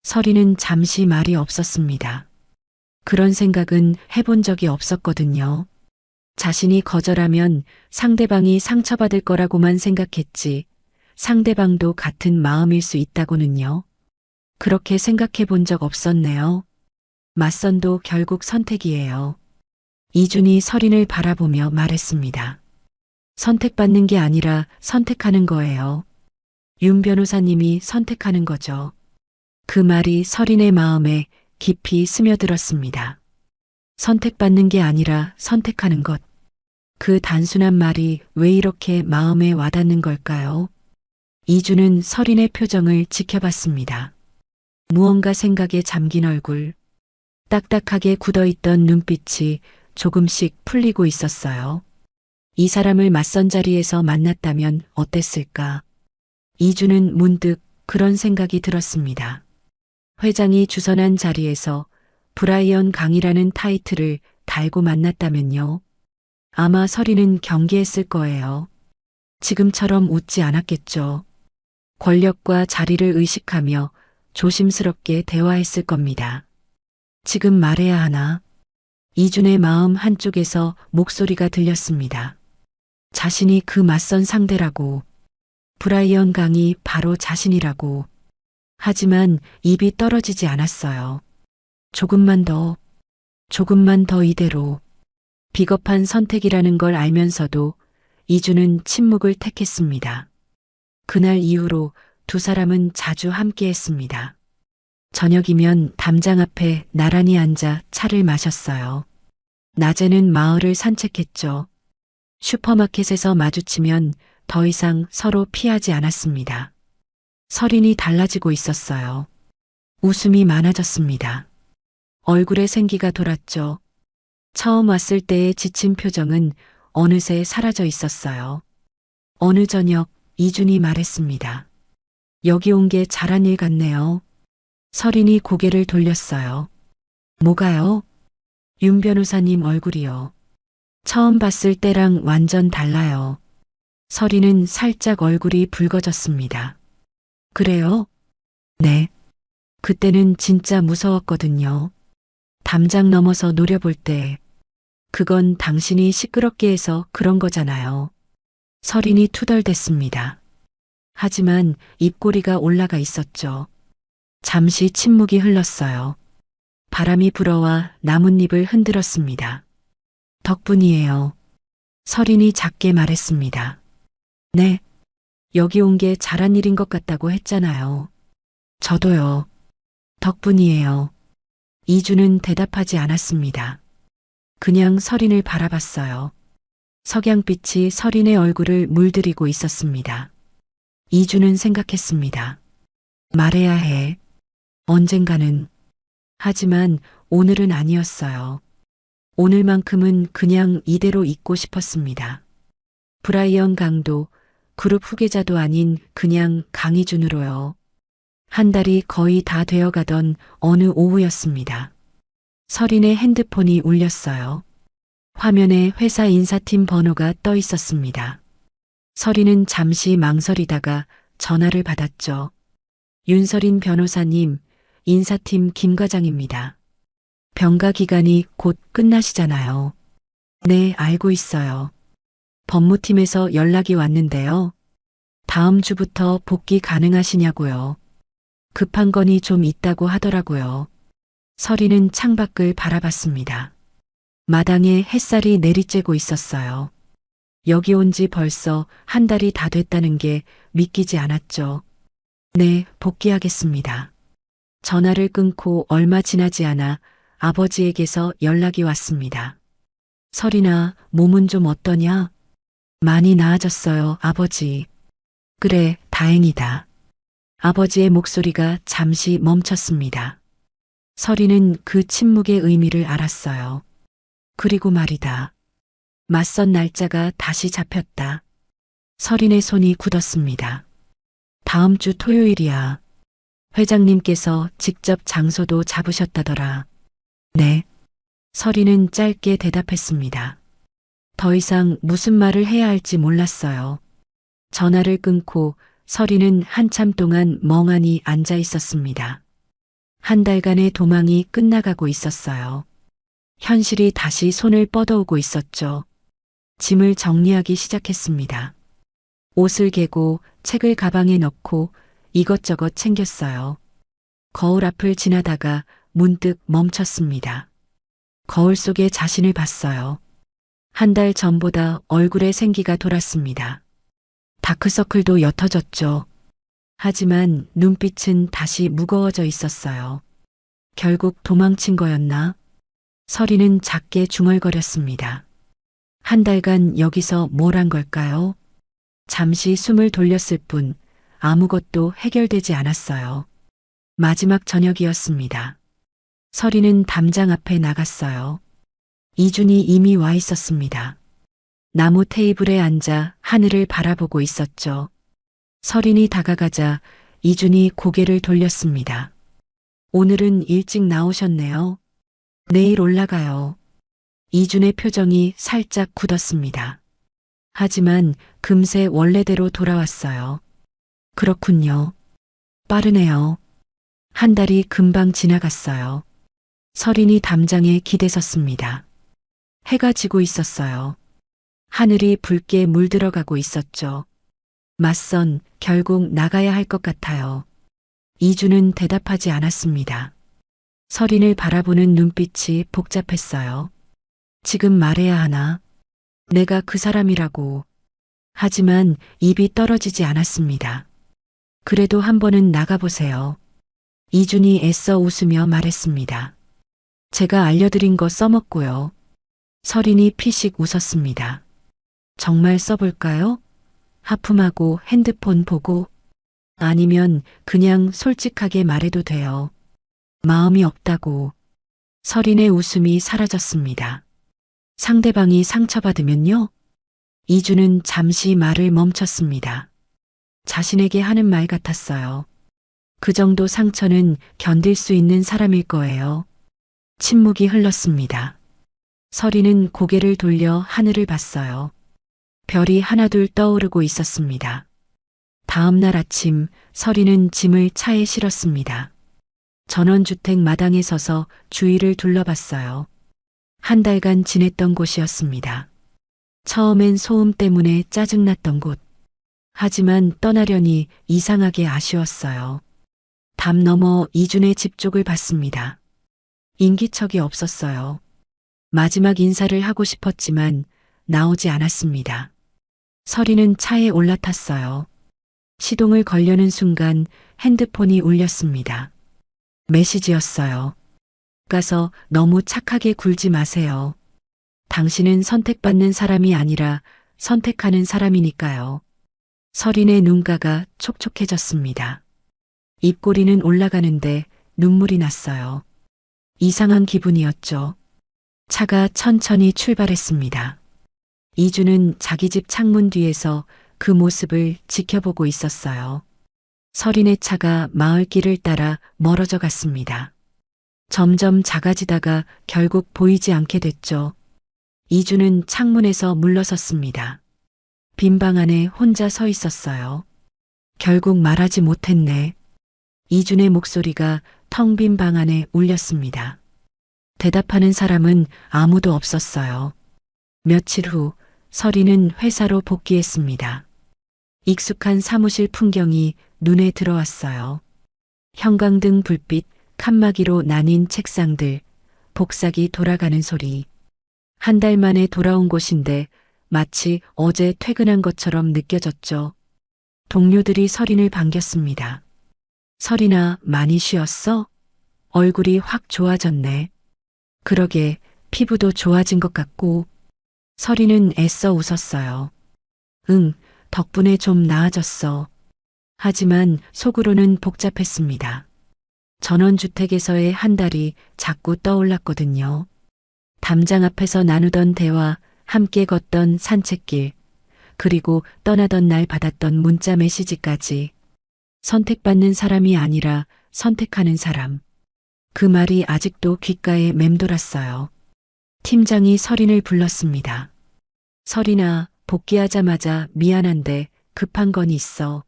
서리는 잠시 말이 없었습니다. 그런 생각은 해본 적이 없었거든요. 자신이 거절하면 상대방이 상처받을 거라고만 생각했지 상대방도 같은 마음일 수 있다고는요. 그렇게 생각해 본 적 없었네요. 맞선도 결국 선택이에요. 이준이 서린을 바라보며 말했습니다. 선택받는 게 아니라 선택하는 거예요. 윤 변호사님이 선택하는 거죠. 그 말이 서린의 마음에 깊이 스며들었습니다. 선택받는 게 아니라 선택하는 것. 그 단순한 말이 왜 이렇게 마음에 와닿는 걸까요? 이주는 서린의 표정을 지켜봤습니다. 무언가 생각에 잠긴 얼굴, 딱딱하게 굳어있던 눈빛이 조금씩 풀리고 있었어요. 이 사람을 맞선 자리에서 만났다면 어땠을까? 이주는 문득 그런 생각이 들었습니다. 회장이 주선한 자리에서 브라이언 강이라는 타이틀을 달고 만났다면요. 아마 서리는 경계했을 거예요. 지금처럼 웃지 않았겠죠. 권력과 자리를 의식하며 조심스럽게 대화했을 겁니다. 지금 말해야 하나? 이준의 마음 한쪽에서 목소리가 들렸습니다. 자신이 그 맞선 상대라고. 브라이언 강이 바로 자신이라고. 하지만 입이 떨어지지 않았어요. 조금만 더 이대로. 비겁한 선택이라는 걸 알면서도 이주는 침묵을 택했습니다. 그날 이후로 두 사람은 자주 함께했습니다. 저녁이면 담장 앞에 나란히 앉아 차를 마셨어요. 낮에는 마을을 산책했죠. 슈퍼마켓에서 마주치면 더 이상 서로 피하지 않았습니다. 서린이 달라지고 있었어요. 웃음이 많아졌습니다. 얼굴에 생기가 돌았죠. 처음 왔을 때의 지친 표정은 어느새 사라져 있었어요. 어느 저녁 이준이 말했습니다. 여기 온 게 잘한 일 같네요. 설인이 고개를 돌렸어요. 뭐가요? 윤 변호사님 얼굴이요. 처음 봤을 때랑 완전 달라요. 설인은 살짝 얼굴이 붉어졌습니다. 그래요? 네. 그때는 진짜 무서웠거든요. 담장 넘어서 노려볼 때. 그건 당신이 시끄럽게 해서 그런 거잖아요. 설인이 투덜댔습니다. 하지만 입꼬리가 올라가 있었죠. 잠시 침묵이 흘렀어요. 바람이 불어와 나뭇잎을 흔들었습니다. 덕분이에요. 설인이 작게 말했습니다. 네. 여기 온 게 잘한 일인 것 같다고 했잖아요. 저도요. 덕분이에요. 이주는 대답하지 않았습니다. 그냥 설인을 바라봤어요. 석양빛이 설인의 얼굴을 물들이고 있었습니다. 이주는 생각했습니다. 말해야 해. 언젠가는. 하지만 오늘은 아니었어요. 오늘만큼은 그냥 이대로 있고 싶었습니다. 브라이언 강도, 그룹 후계자도 아닌 그냥 강희준으로요. 한 달이 거의 다 되어가던 어느 오후였습니다. 설인의 핸드폰이 울렸어요. 화면에 회사 인사팀 번호가 떠 있었습니다. 설인은 잠시 망설이다가 전화를 받았죠. 윤설인 변호사님, 인사팀 김 과장입니다. 병가 기간이 곧 끝나시잖아요. 네, 알고 있어요. 법무팀에서 연락이 왔는데요. 다음 주부터 복귀 가능하시냐고요. 급한 건이 좀 있다고 하더라고요. 설인은 창밖을 바라봤습니다. 마당에 햇살이 내리쬐고 있었어요. 여기 온 지 벌써 한 달이 다 됐다는 게 믿기지 않았죠. 네, 복귀하겠습니다. 전화를 끊고 얼마 지나지 않아 아버지에게서 연락이 왔습니다. 설인아, 몸은 좀 어떠냐? 많이 나아졌어요, 아버지. 그래, 다행이다. 아버지의 목소리가 잠시 멈췄습니다. 설인은 그 침묵의 의미를 알았어요. 그리고 말이다. 맞선 날짜가 다시 잡혔다. 설인의 손이 굳었습니다. 다음 주 토요일이야. 회장님께서 직접 장소도 잡으셨다더라. 네. 설인은 짧게 대답했습니다. 더 이상 무슨 말을 해야 할지 몰랐어요. 전화를 끊고 설인은 한참 동안 멍하니 앉아 있었습니다. 한 달간의 도망이 끝나가고 있었어요. 현실이 다시 손을 뻗어오고 있었죠. 짐을 정리하기 시작했습니다. 옷을 개고 책을 가방에 넣고 이것저것 챙겼어요. 거울 앞을 지나다가 문득 멈췄습니다. 거울 속에 자신을 봤어요. 한 달 전보다 얼굴에 생기가 돌았습니다. 다크서클도 옅어졌죠. 하지만 눈빛은 다시 무거워져 있었어요. 결국 도망친 거였나? 설인은 작게 중얼거렸습니다. 한 달간 여기서 뭘 한 걸까요? 잠시 숨을 돌렸을 뿐 아무것도 해결되지 않았어요. 마지막 저녁이었습니다. 설인은 담장 앞에 나갔어요. 이준이 이미 와 있었습니다. 나무 테이블에 앉아 하늘을 바라보고 있었죠. 설인이 다가가자 이준이 고개를 돌렸습니다. 오늘은 일찍 나오셨네요. 내일 올라가요. 이준의 표정이 살짝 굳었습니다. 하지만 금세 원래대로 돌아왔어요. 그렇군요. 빠르네요. 한 달이 금방 지나갔어요. 설인이 담장에 기대섰습니다. 해가 지고 있었어요. 하늘이 붉게 물들어가고 있었죠. 맞선, 결국 나가야 할 것 같아요. 이주는 대답하지 않았습니다. 설인을 바라보는 눈빛이 복잡했어요. 지금 말해야 하나? 내가 그 사람이라고. 하지만 입이 떨어지지 않았습니다. 그래도 한 번은 나가보세요. 이준이 애써 웃으며 말했습니다. 제가 알려드린 거 써먹고요. 설인이 피식 웃었습니다. 정말 써볼까요? 하품하고 핸드폰 보고 아니면 그냥 솔직하게 말해도 돼요. 마음이 없다고. 설인의 웃음이 사라졌습니다. 상대방이 상처받으면요? 이주는 잠시 말을 멈췄습니다. 자신에게 하는 말 같았어요. 그 정도 상처는 견딜 수 있는 사람일 거예요. 침묵이 흘렀습니다. 서리는 고개를 돌려 하늘을 봤어요. 별이 하나둘 떠오르고 있었습니다. 다음 날 아침 서리는 짐을 차에 실었습니다. 전원주택 마당에 서서 주위를 둘러봤어요. 한 달간 지냈던 곳이었습니다. 처음엔 소음 때문에 짜증났던 곳. 하지만 떠나려니 이상하게 아쉬웠어요. 담 너머 이준의 집 쪽을 봤습니다. 인기척이 없었어요. 마지막 인사를 하고 싶었지만 나오지 않았습니다. 서리는 차에 올라탔어요. 시동을 걸려는 순간 핸드폰이 울렸습니다. 메시지였어요. 가서 너무 착하게 굴지 마세요. 당신은 선택받는 사람이 아니라 선택하는 사람이니까요. 서린의 눈가가 촉촉해졌습니다. 입꼬리는 올라가는데 눈물이 났어요. 이상한 기분이었죠. 차가 천천히 출발했습니다. 이주는 자기 집 창문 뒤에서 그 모습을 지켜보고 있었어요. 서린의 차가 마을길을 따라 멀어져 갔습니다. 점점 작아지다가 결국 보이지 않게 됐죠. 이주는 창문에서 물러섰습니다. 빈 방 안에 혼자 서 있었어요. 결국 말하지 못했네. 이준의 목소리가 텅 빈 방 안에 울렸습니다. 대답하는 사람은 아무도 없었어요. 며칠 후 서리는 회사로 복귀했습니다. 익숙한 사무실 풍경이 눈에 들어왔어요. 형광등 불빛, 칸막이로 나뉜 책상들, 복사기 돌아가는 소리. 한 달 만에 돌아온 곳인데 마치 어제 퇴근한 것처럼 느껴졌죠. 동료들이 서린을 반겼습니다. 서린아, 많이 쉬었어? 얼굴이 확 좋아졌네. 그러게, 피부도 좋아진 것 같고. 서린은 애써 웃었어요. 응, 덕분에 좀 나아졌어. 하지만 속으로는 복잡했습니다. 전원주택에서의 한 달이 자꾸 떠올랐거든요. 담장 앞에서 나누던 대화, 함께 걷던 산책길, 그리고 떠나던 날 받았던 문자 메시지까지. 선택받는 사람이 아니라 선택하는 사람. 그 말이 아직도 귓가에 맴돌았어요. 팀장이 서린을 불렀습니다. 서린아, 복귀하자마자 미안한데 급한 건 있어.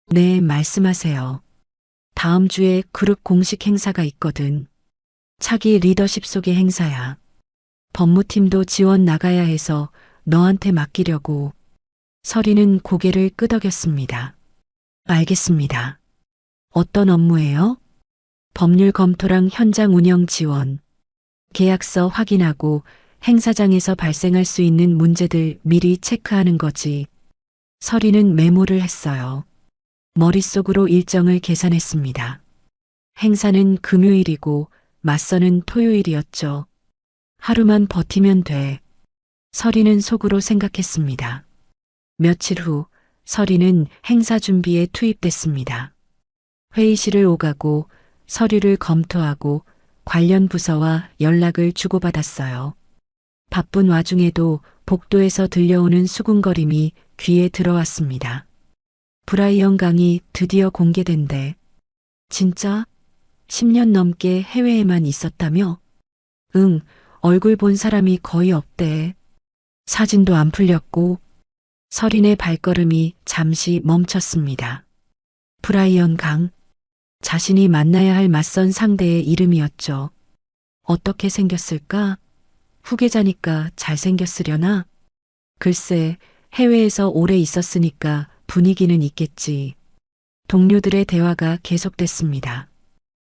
네, 말씀하세요. 다음 주에 그룹 공식 행사가 있거든. 차기 리더십 속의 행사야. 법무팀도 지원 나가야 해서 너한테 맡기려고. 서린은 고개를 끄덕였습니다. 알겠습니다. 어떤 업무예요? 법률 검토랑 현장 운영 지원. 계약서 확인하고 행사장에서 발생할 수 있는 문제들 미리 체크하는 거지. 서린은 메모를 했어요. 머릿속으로 일정을 계산했습니다. 행사는 금요일이고 맞선은 토요일이었죠. 하루만 버티면 돼. 서린은 속으로 생각했습니다. 며칠 후 서린은 행사 준비에 투입됐습니다. 회의실을 오가고 서류를 검토하고 관련 부서와 연락을 주고받았어요. 바쁜 와중에도 복도에서 들려오는 수군거림이 귀에 들어왔습니다. 브라이언 강이 드디어 공개된대. 진짜? 10년 넘게 해외에만 있었다며? 응, 얼굴 본 사람이 거의 없대. 사진도 안 풀렸고. 서린의 발걸음이 잠시 멈췄습니다. 브라이언 강. 자신이 만나야 할 맞선 상대의 이름이었죠. 어떻게 생겼을까? 후계자니까 잘생겼으려나? 글쎄, 해외에서 오래 있었으니까 분위기는 있겠지. 동료들의 대화가 계속됐습니다.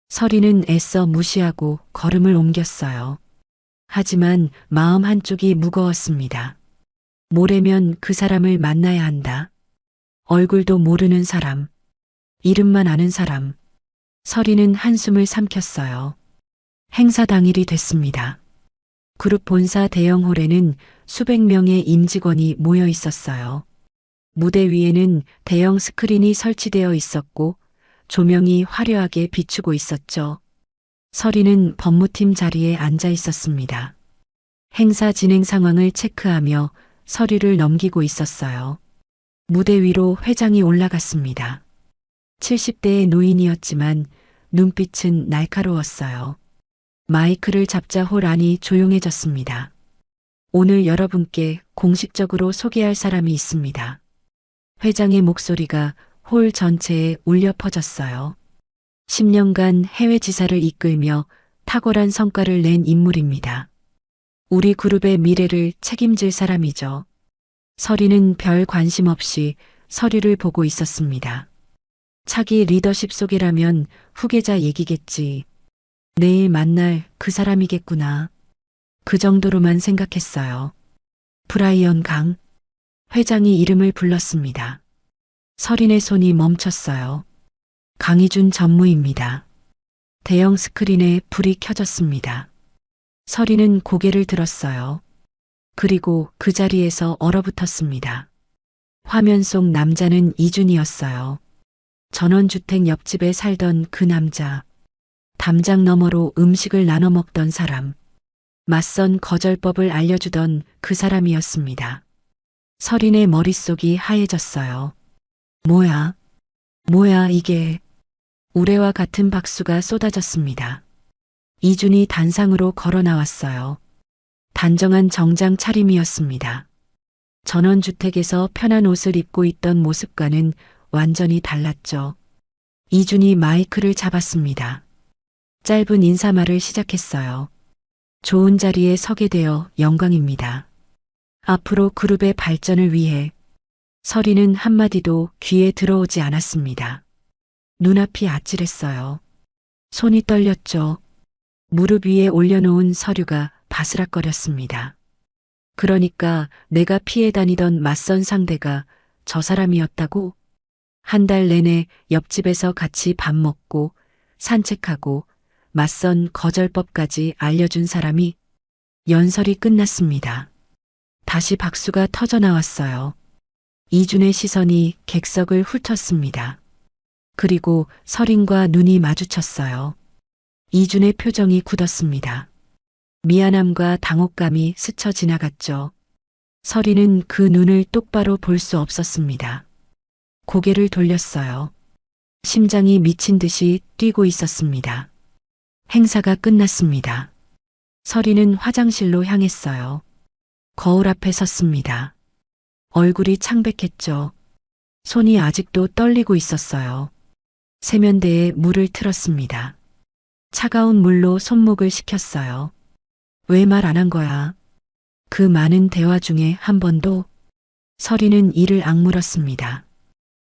서린은 애써 무시하고 걸음을 옮겼어요. 하지만 마음 한쪽이 무거웠습니다. 모레면 그 사람을 만나야 한다. 얼굴도 모르는 사람, 이름만 아는 사람. 서린은 한숨을 삼켰어요. 행사 당일이 됐습니다. 그룹 본사 대형홀에는 수백 명의 임직원이 모여 있었어요. 무대 위에는 대형 스크린이 설치되어 있었고 조명이 화려하게 비추고 있었죠. 서린은 법무팀 자리에 앉아 있었습니다. 행사 진행 상황을 체크하며 서류를 넘기고 있었어요. 무대 위로 회장이 올라갔습니다. 70대의 노인이었지만 눈빛은 날카로웠어요. 마이크를 잡자 홀 안이 조용해졌습니다. 오늘 여러분께 공식적으로 소개할 사람이 있습니다. 회장의 목소리가 홀 전체에 울려 퍼졌어요. 10년간 해외 지사를 이끌며 탁월한 성과를 낸 인물입니다. 우리 그룹의 미래를 책임질 사람이죠. 서리는 별 관심 없이 서류를 보고 있었습니다. 차기 리더십 소개라면 후계자 얘기겠지. 내일 만날 그 사람이겠구나. 그 정도로만 생각했어요. 브라이언 강. 회장이 이름을 불렀습니다. 서린의 손이 멈췄어요. 강희준 전무입니다. 대형 스크린에 불이 켜졌습니다. 서린은 고개를 들었어요. 그리고 그 자리에서 얼어붙었습니다. 화면 속 남자는 이준이었어요. 전원주택 옆집에 살던 그 남자. 담장 너머로 음식을 나눠 먹던 사람. 맞선 거절법을 알려주던 그 사람이었습니다. 서린의 머릿속이 하얘졌어요. 뭐야 이게. 우레와 같은 박수가 쏟아졌습니다. 이준이 단상으로 걸어 나왔어요. 단정한 정장 차림이었습니다. 전원주택에서 편한 옷을 입고 있던 모습과는 완전히 달랐죠. 이준이 마이크를 잡았습니다. 짧은 인사말을 시작했어요. 좋은 자리에 서게 되어 영광입니다. 앞으로 그룹의 발전을 위해. 서리는 한마디도 귀에 들어오지 않았습니다. 눈앞이 아찔했어요. 손이 떨렸죠. 무릎 위에 올려놓은 서류가 바스락거렸습니다. 그러니까 내가 피해 다니던 맞선 상대가 저 사람이었다고? 한 달 내내 옆집에서 같이 밥 먹고 산책하고 맞선 거절법까지 알려준 사람이. 연설이 끝났습니다. 다시 박수가 터져 나왔어요. 이준의 시선이 객석을 훑었습니다. 그리고 서린과 눈이 마주쳤어요. 이준의 표정이 굳었습니다. 미안함과 당혹감이 스쳐 지나갔죠. 서린은 그 눈을 똑바로 볼 수 없었습니다. 고개를 돌렸어요. 심장이 미친 듯이 뛰고 있었습니다. 행사가 끝났습니다. 서린은 화장실로 향했어요. 거울 앞에 섰습니다. 얼굴이 창백했죠. 손이 아직도 떨리고 있었어요. 세면대에 물을 틀었습니다. 차가운 물로 손목을 식혔어요. 왜 말 안 한 거야? 그 많은 대화 중에 한 번도. 서리는 이를 악물었습니다.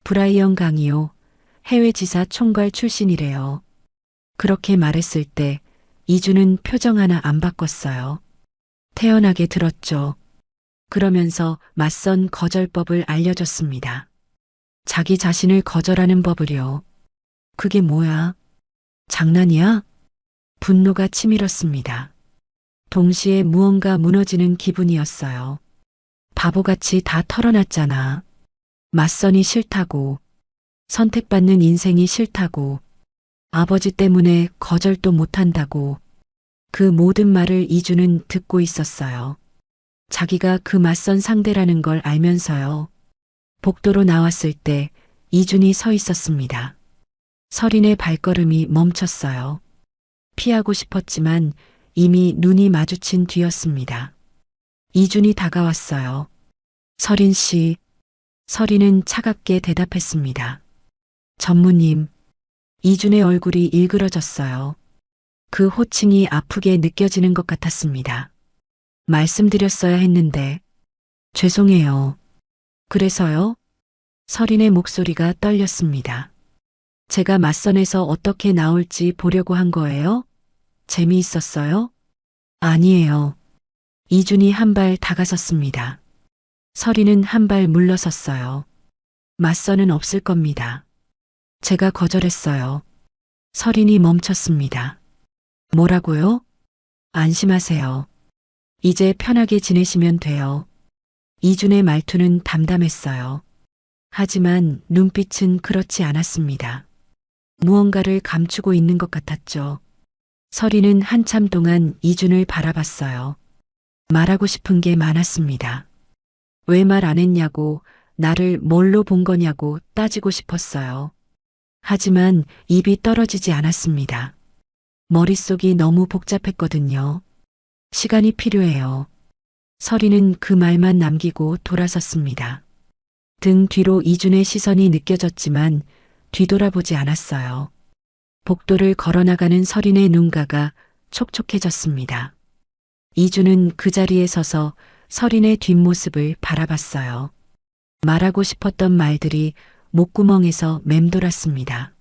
브라이언 강이요. 해외 지사 총괄 출신이래요. 그렇게 말했을 때 이준은 표정 하나 안 바꿨어요. 태연하게 들었죠. 그러면서 맞선 거절법을 알려줬습니다. 자기 자신을 거절하는 법을요. 그게 뭐야? 장난이야? 분노가 치밀었습니다. 동시에 무언가 무너지는 기분이었어요. 바보같이 다 털어놨잖아. 맞선이 싫다고. 선택받는 인생이 싫다고. 아버지 때문에 거절도 못한다고. 그 모든 말을 이준은 듣고 있었어요. 자기가 그 맞선 상대라는 걸 알면서요. 복도로 나왔을 때 이준이 서 있었습니다. 서린의 발걸음이 멈췄어요. 피하고 싶었지만 이미 눈이 마주친 뒤였습니다. 이준이 다가왔어요. 서린 씨. 서린은 차갑게 대답했습니다. 전무님. 이준의 얼굴이 일그러졌어요. 그 호칭이 아프게 느껴지는 것 같았습니다. 말씀드렸어야 했는데. 죄송해요. 그래서요? 서린의 목소리가 떨렸습니다. 제가 맞선에서 어떻게 나올지 보려고 한 거예요? 재미있었어요? 아니에요. 이준이 한 발 다가섰습니다. 서린은 한 발 물러섰어요. 맞선은 없을 겁니다. 제가 거절했어요. 서린이 멈췄습니다. 뭐라고요? 안심하세요. 이제 편하게 지내시면 돼요. 이준의 말투는 담담했어요. 하지만 눈빛은 그렇지 않았습니다. 무언가를 감추고 있는 것 같았죠. 서린은 한참 동안 이준을 바라봤어요. 말하고 싶은 게 많았습니다. 왜 말 안 했냐고, 나를 뭘로 본 거냐고 따지고 싶었어요. 하지만 입이 떨어지지 않았습니다. 머릿속이 너무 복잡했거든요. 시간이 필요해요. 서리는 그 말만 남기고 돌아섰습니다. 등 뒤로 이준의 시선이 느껴졌지만 뒤돌아보지 않았어요. 복도를 걸어나가는 서린의 눈가가 촉촉해졌습니다. 이준은 그 자리에 서서 서린의 뒷모습을 바라봤어요. 말하고 싶었던 말들이 목구멍에서 맴돌았습니다.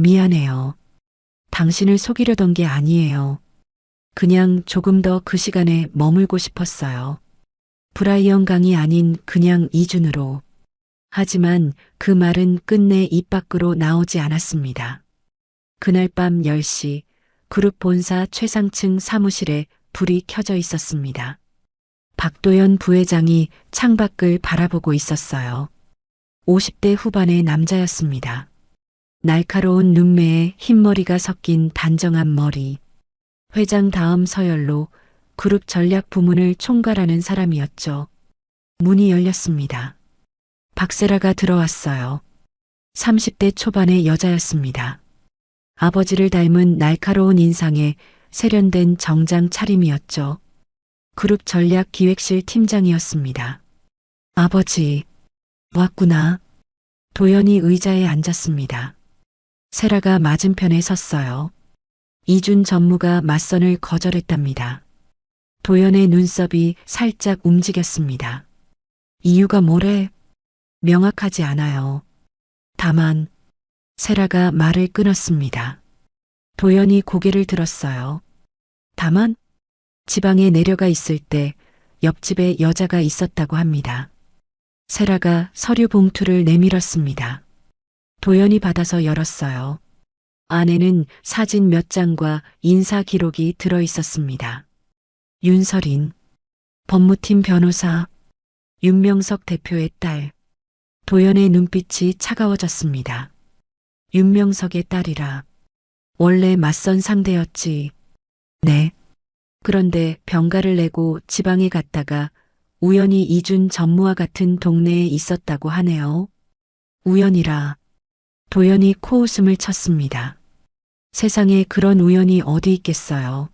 미안해요. 당신을 속이려던 게 아니에요. 그냥 조금 더 그 시간에 머물고 싶었어요. 브라이언 강이 아닌 그냥 이준으로. 하지만 그 말은 끝내 입 밖으로 나오지 않았습니다. 그날 밤 10시 그룹 본사 최상층 사무실에 불이 켜져 있었습니다. 박도연 부회장이 창밖을 바라보고 있었어요. 50대 후반의 남자였습니다. 날카로운 눈매에 흰머리가 섞인 단정한 머리. 회장 다음 서열로 그룹 전략 부문을 총괄하는 사람이었죠. 문이 열렸습니다. 박세라가 들어왔어요. 30대 초반의 여자였습니다. 아버지를 닮은 날카로운 인상에 세련된 정장 차림이었죠. 그룹 전략 기획실 팀장이었습니다. 아버지, 왔구나. 도연이 의자에 앉았습니다. 세라가 맞은편에 섰어요. 이준 전무가 맞선을 거절했답니다. 도연의 눈썹이 살짝 움직였습니다. 이유가 뭐래? 명확하지 않아요. 다만 세라가 말을 끊었습니다. 도연이 고개를 들었어요. 다만 지방에 내려가 있을 때 옆집에 여자가 있었다고 합니다. 세라가 서류 봉투를 내밀었습니다. 도연이 받아서 열었어요. 안에는 사진 몇 장과 인사 기록이 들어 있었습니다. 윤설인, 법무팀 변호사, 윤명석 대표의 딸. 도연의 눈빛이 차가워졌습니다. 윤명석의 딸이라. 원래 맞선 상대였지. 네. 그런데 병가를 내고 지방에 갔다가 우연히 이준 전무와 같은 동네에 있었다고 하네요. 우연이라. 도연이 코웃음을 쳤습니다. 세상에 그런 우연이 어디 있겠어요.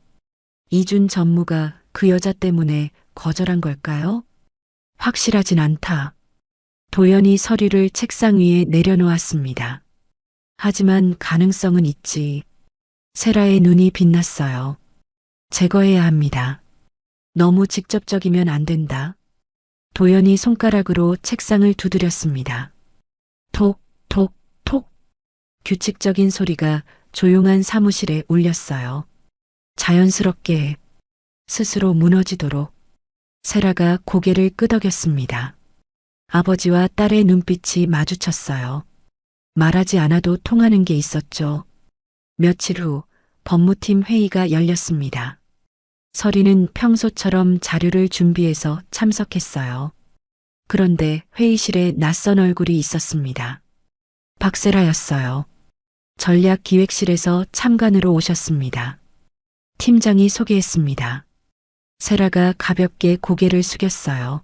이준 전무가 그 여자 때문에 거절한 걸까요? 확실하진 않다. 도연이 서류를 책상 위에 내려놓았습니다. 하지만 가능성은 있지. 세라의 눈이 빛났어요. 제거해야 합니다. 너무 직접적이면 안 된다. 도연이 손가락으로 책상을 두드렸습니다. 톡, 톡, 톡. 규칙적인 소리가 조용한 사무실에 울렸어요. 자연스럽게 스스로 무너지도록. 세라가 고개를 끄덕였습니다. 아버지와 딸의 눈빛이 마주쳤어요. 말하지 않아도 통하는 게 있었죠. 며칠 후 법무팀 회의가 열렸습니다. 서리는 평소처럼 자료를 준비해서 참석했어요. 그런데 회의실에 낯선 얼굴이 있었습니다. 박세라였어요. 전략기획실에서 참관으로 오셨습니다. 팀장이 소개했습니다. 세라가 가볍게 고개를 숙였어요.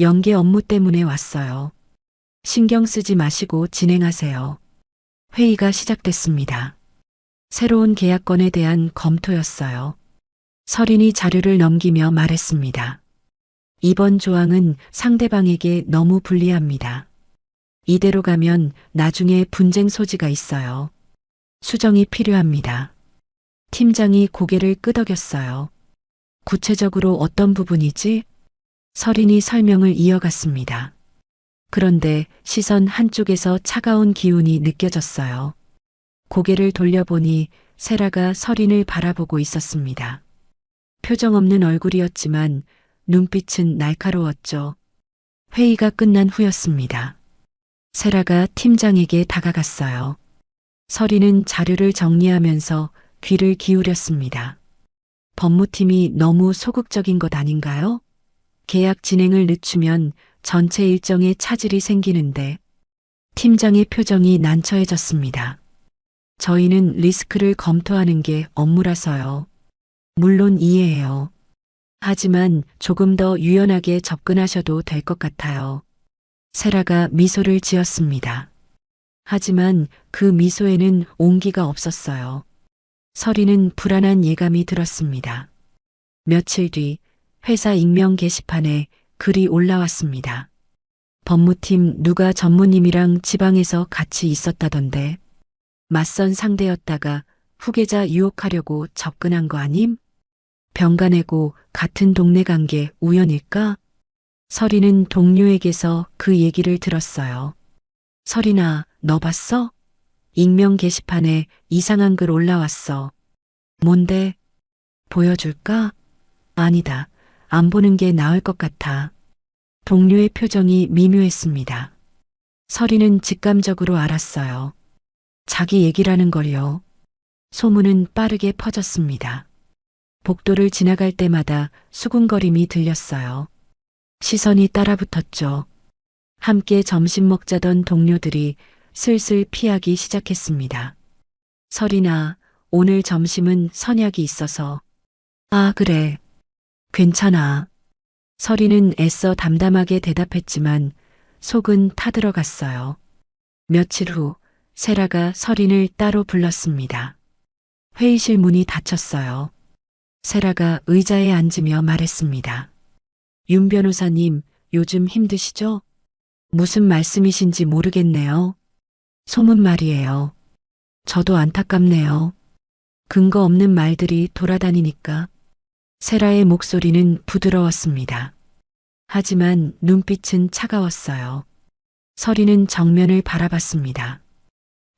연계 업무 때문에 왔어요. 신경 쓰지 마시고 진행하세요. 회의가 시작됐습니다. 새로운 계약건에 대한 검토였어요. 서린이 자료를 넘기며 말했습니다. 이번 조항은 상대방에게 너무 불리합니다. 이대로 가면 나중에 분쟁 소지가 있어요. 수정이 필요합니다. 팀장이 고개를 끄덕였어요. 구체적으로 어떤 부분이지? 서린이 설명을 이어갔습니다. 그런데 시선 한쪽에서 차가운 기운이 느껴졌어요. 고개를 돌려보니 세라가 서린을 바라보고 있었습니다. 표정 없는 얼굴이었지만 눈빛은 날카로웠죠. 회의가 끝난 후였습니다. 세라가 팀장에게 다가갔어요. 서린은 자료를 정리하면서 귀를 기울였습니다. 법무팀이 너무 소극적인 것 아닌가요? 계약 진행을 늦추면 전체 일정에 차질이 생기는데. 팀장의 표정이 난처해졌습니다. 저희는 리스크를 검토하는 게 업무라서요. 물론 이해해요. 하지만 조금 더 유연하게 접근하셔도 될 것 같아요. 세라가 미소를 지었습니다. 하지만 그 미소에는 온기가 없었어요. 서리는 불안한 예감이 들었습니다. 며칠 뒤 회사 익명 게시판에 글이 올라왔습니다. 법무팀 누가 전무님이랑 지방에서 같이 있었다던데 맞선 상대였다가 후계자 유혹하려고 접근한 거 아님? 병가 내고 같은 동네 간 게 우연일까? 서리는 동료에게서 그 얘기를 들었어요. 서리나, 너 봤어? 익명 게시판에 이상한 글 올라왔어. 뭔데? 보여줄까? 아니다. 안 보는 게 나을 것 같아. 동료의 표정이 미묘했습니다. 서리는 직감적으로 알았어요. 자기 얘기라는 걸요. 소문은 빠르게 퍼졌습니다. 복도를 지나갈 때마다 수군거림이 들렸어요. 시선이 따라붙었죠. 함께 점심 먹자던 동료들이 슬슬 피하기 시작했습니다. 서리나, 오늘 점심은 선약이 있어서. 아, 그래. 괜찮아. 서리는 애써 담담하게 대답했지만 속은 타들어갔어요. 며칠 후 세라가 서린을 따로 불렀습니다. 회의실 문이 닫혔어요. 세라가 의자에 앉으며 말했습니다. 윤 변호사님, 요즘 힘드시죠? 무슨 말씀이신지 모르겠네요. 소문 말이에요. 저도 안타깝네요. 근거 없는 말들이 돌아다니니까. 세라의 목소리는 부드러웠습니다. 하지만 눈빛은 차가웠어요. 서리는 정면을 바라봤습니다.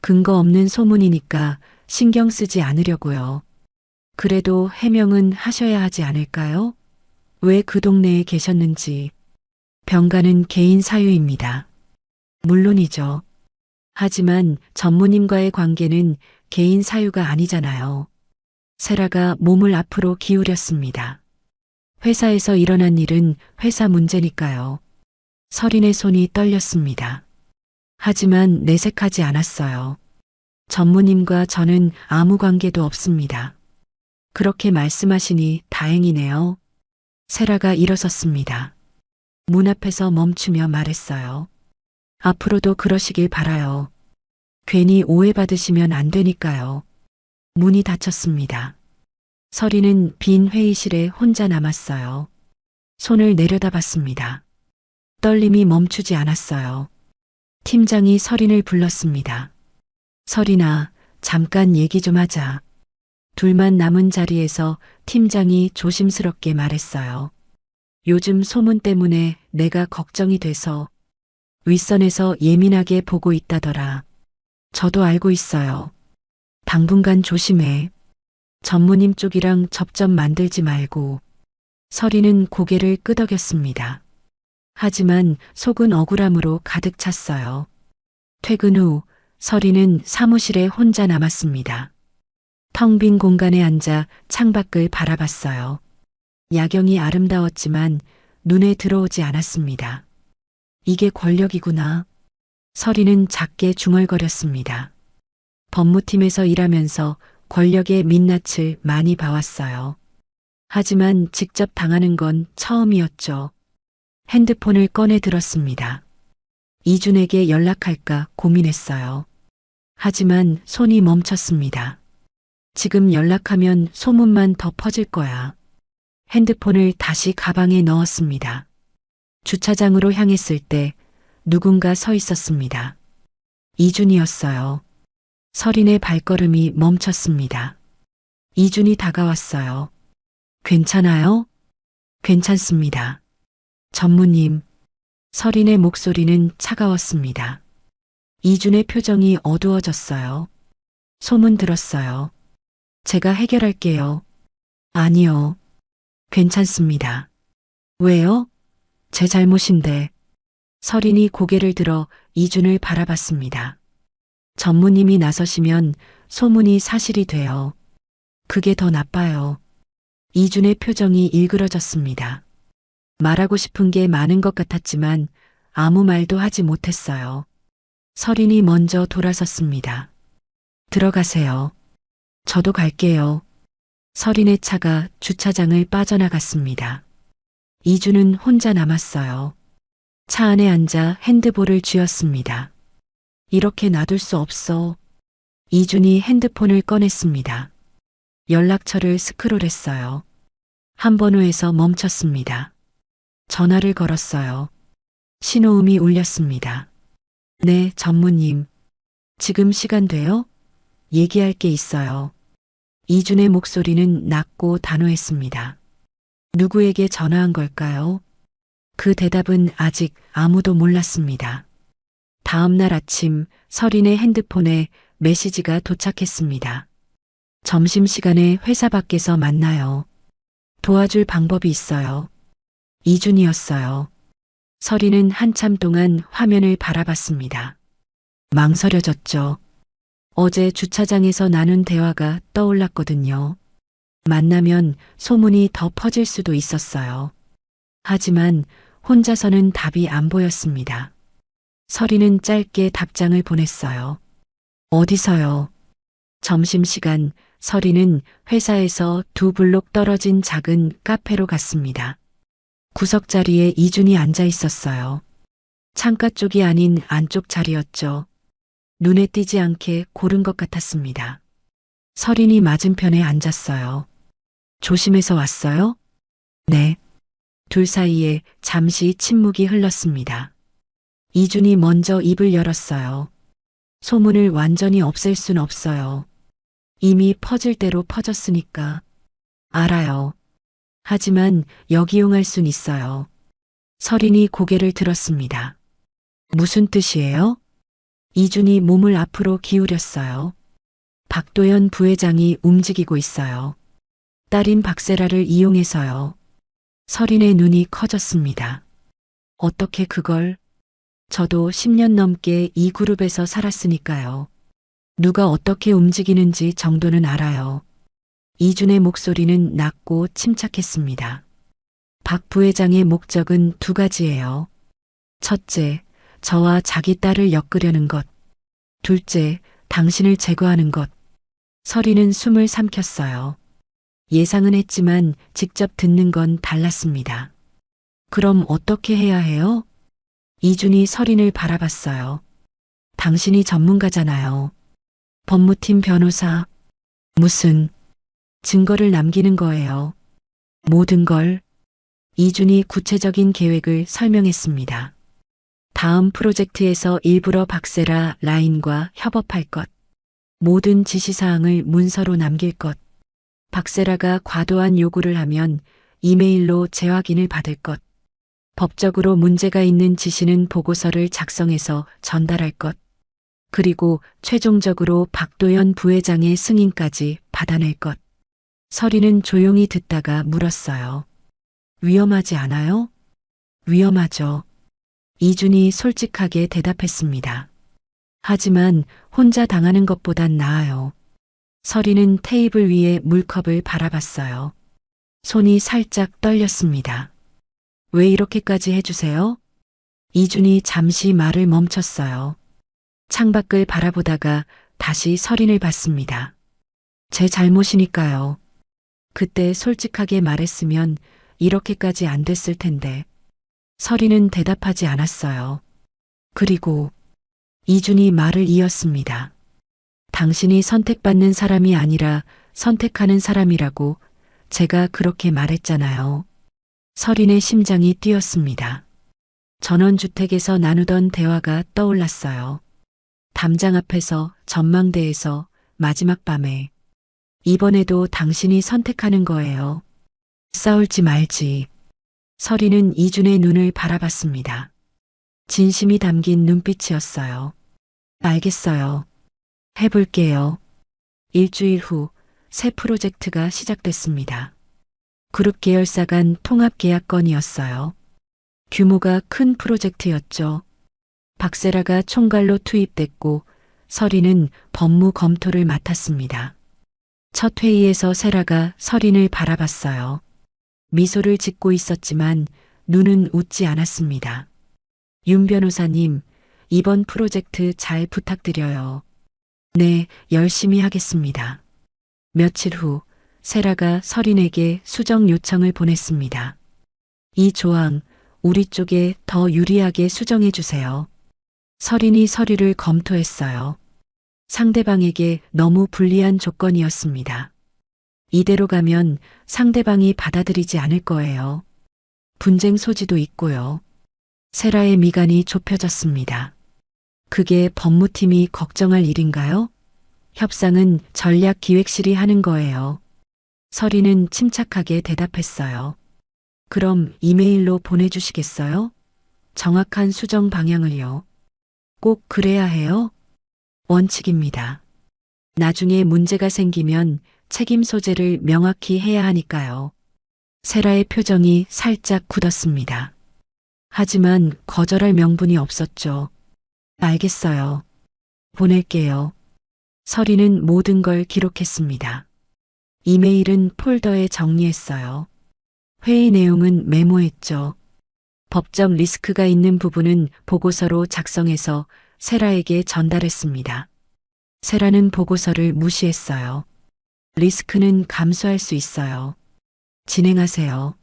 근거 없는 소문이니까 신경 쓰지 않으려고요. 그래도 해명은 하셔야 하지 않을까요? 왜 그 동네에 계셨는지. 병가는 개인 사유입니다. 물론이죠. 하지만 전무님과의 관계는 개인 사유가 아니잖아요. 세라가 몸을 앞으로 기울였습니다. 회사에서 일어난 일은 회사 문제니까요. 서린의 손이 떨렸습니다. 하지만 내색하지 않았어요. 전무님과 저는 아무 관계도 없습니다. 그렇게 말씀하시니 다행이네요. 세라가 일어섰습니다. 문 앞에서 멈추며 말했어요. 앞으로도 그러시길 바라요. 괜히 오해받으시면 안 되니까요. 문이 닫혔습니다. 서리는 빈 회의실에 혼자 남았어요. 손을 내려다봤습니다. 떨림이 멈추지 않았어요. 팀장이 서린을 불렀습니다. 서린아, 잠깐 얘기 좀 하자. 둘만 남은 자리에서 팀장이 조심스럽게 말했어요. 요즘 소문 때문에 내가 걱정이 돼서 윗선에서 예민하게 보고 있다더라. 저도 알고 있어요. 당분간 조심해. 전무님 쪽이랑 접점 만들지 말고. 서리는 고개를 끄덕였습니다. 하지만 속은 억울함으로 가득 찼어요. 퇴근 후 서리는 사무실에 혼자 남았습니다. 텅 빈 공간에 앉아 창밖을 바라봤어요. 야경이 아름다웠지만 눈에 들어오지 않았습니다. 이게 권력이구나. 서리는 작게 중얼거렸습니다. 법무팀에서 일하면서 권력의 민낯을 많이 봐왔어요. 하지만 직접 당하는 건 처음이었죠. 핸드폰을 꺼내 들었습니다. 이준에게 연락할까 고민했어요. 하지만 손이 멈췄습니다. 지금 연락하면 소문만 더 퍼질 거야. 핸드폰을 다시 가방에 넣었습니다. 주차장으로 향했을 때 누군가 서 있었습니다. 이준이었어요. 서린의 발걸음이 멈췄습니다. 이준이 다가왔어요. 괜찮아요? 괜찮습니다. 전무님. 서린의 목소리는 차가웠습니다. 이준의 표정이 어두워졌어요. 소문 들었어요. 제가 해결할게요. 아니요. 괜찮습니다. 왜요? 제 잘못인데. 서린이 고개를 들어 이준을 바라봤습니다. 전무님이 나서시면 소문이 사실이 돼요. 그게 더 나빠요. 이준의 표정이 일그러졌습니다. 말하고 싶은 게 많은 것 같았지만 아무 말도 하지 못했어요. 서린이 먼저 돌아섰습니다. 들어가세요. 저도 갈게요. 서린의 차가 주차장을 빠져나갔습니다. 이준은 혼자 남았어요. 차 안에 앉아 핸드볼을 쥐었습니다. 이렇게 놔둘 수 없어. 이준이 핸드폰을 꺼냈습니다. 연락처를 스크롤했어요. 한 번호에서 멈췄습니다. 전화를 걸었어요. 신호음이 울렸습니다. 네, 전무님. 지금 시간 돼요? 얘기할 게 있어요. 이준의 목소리는 낮고 단호했습니다. 누구에게 전화한 걸까요? 그 대답은 아직 아무도 몰랐습니다. 다음 날 아침 설인의 핸드폰에 메시지가 도착했습니다. 점심시간에 회사 밖에서 만나요. 도와줄 방법이 있어요. 이준이었어요. 설인은 한참 동안 화면을 바라봤습니다. 망설여졌죠. 어제 주차장에서 나눈 대화가 떠올랐거든요. 만나면 소문이 더 퍼질 수도 있었어요. 하지만 혼자서는 답이 안 보였습니다. 설이는 짧게 답장을 보냈어요. 어디서요? 점심시간 설이는 회사에서 2블록 떨어진 작은 카페로 갔습니다. 구석자리에 이준이 앉아 있었어요. 창가 쪽이 아닌 안쪽 자리였죠. 눈에 띄지 않게 고른 것 같았습니다. 설인이 맞은편에 앉았어요. 조심해서 왔어요? 네. 둘 사이에 잠시 침묵이 흘렀습니다. 이준이 먼저 입을 열었어요. 소문을 완전히 없앨 순 없어요. 이미 퍼질 대로 퍼졌으니까. 알아요. 하지만 역이용할 순 있어요. 설인이 고개를 들었습니다. 무슨 뜻이에요? 이준이 몸을 앞으로 기울였어요. 박도연 부회장이 움직이고 있어요. 딸인 박세라를 이용해서요. 설인의 눈이 커졌습니다. 어떻게 그걸? 저도 10년 넘게 이 그룹에서 살았으니까요. 누가 어떻게 움직이는지 정도는 알아요. 이준의 목소리는 낮고 침착했습니다. 박 부회장의 목적은 2가지예요. 첫째, 저와 자기 딸을 엮으려는 것. 둘째, 당신을 제거하는 것. 설이는 숨을 삼켰어요. 예상은 했지만 직접 듣는 건 달랐습니다. 그럼 어떻게 해야 해요? 이준이 설인을 바라봤어요. 당신이 전문가잖아요. 법무팀 변호사. 무슨 증거를 남기는 거예요. 모든 걸. 이준이 구체적인 계획을 설명했습니다. 다음 프로젝트에서 일부러 박세라 라인과 협업할 것. 모든 지시사항을 문서로 남길 것. 박세라가 과도한 요구를 하면 이메일로 재확인을 받을 것. 법적으로 문제가 있는 지시는 보고서를 작성해서 전달할 것. 그리고 최종적으로 박도연 부회장의 승인까지 받아낼 것. 설이는 조용히 듣다가 물었어요. 위험하지 않아요? 위험하죠. 이준이 솔직하게 대답했습니다. 하지만 혼자 당하는 것보단 나아요. 설이는 테이블 위에 물컵을 바라봤어요. 손이 살짝 떨렸습니다. 왜 이렇게까지 해주세요? 이준이 잠시 말을 멈췄어요. 창밖을 바라보다가 다시 설인을 봤습니다. 제 잘못이니까요. 그때 솔직하게 말했으면 이렇게까지 안 됐을 텐데. 설인은 대답하지 않았어요. 그리고 이준이 말을 이었습니다. 당신이 선택받는 사람이 아니라 선택하는 사람이라고 제가 그렇게 말했잖아요. 설인의 심장이 뛰었습니다. 전원주택에서 나누던 대화가 떠올랐어요. 담장 앞에서, 전망대에서, 마지막 밤에. 이번에도 당신이 선택하는 거예요. 싸울지 말지. 설인은 이준의 눈을 바라봤습니다. 진심이 담긴 눈빛이었어요. 알겠어요. 해볼게요. 일주일 후 새 프로젝트가 시작됐습니다. 그룹 계열사 간 통합 계약 건이었어요. 규모가 큰 프로젝트였죠. 박세라가 총괄로 투입됐고 설인은 법무 검토를 맡았습니다. 첫 회의에서 세라가 설인을 바라봤어요. 미소를 짓고 있었지만 눈은 웃지 않았습니다. 윤 변호사님, 이번 프로젝트 잘 부탁드려요. 네, 열심히 하겠습니다. 며칠 후 세라가 설인에게 수정 요청을 보냈습니다. 이 조항 우리 쪽에 더 유리하게 수정해 주세요. 설인이 서류를 검토했어요. 상대방에게 너무 불리한 조건이었습니다. 이대로 가면 상대방이 받아들이지 않을 거예요. 분쟁 소지도 있고요. 세라의 미간이 좁혀졌습니다. 그게 법무팀이 걱정할 일인가요? 협상은 전략기획실이 하는 거예요. 설인은 침착하게 대답했어요. 그럼 이메일로 보내주시겠어요? 정확한 수정 방향을요. 꼭 그래야 해요? 원칙입니다. 나중에 문제가 생기면 책임 소재를 명확히 해야 하니까요. 세라의 표정이 살짝 굳었습니다. 하지만 거절할 명분이 없었죠. 알겠어요. 보낼게요. 설인은 모든 걸 기록했습니다. 이메일은 폴더에 정리했어요. 회의 내용은 메모했죠. 법적 리스크가 있는 부분은 보고서로 작성해서 세라에게 전달했습니다. 세라는 보고서를 무시했어요. 리스크는 감수할 수 있어요. 진행하세요.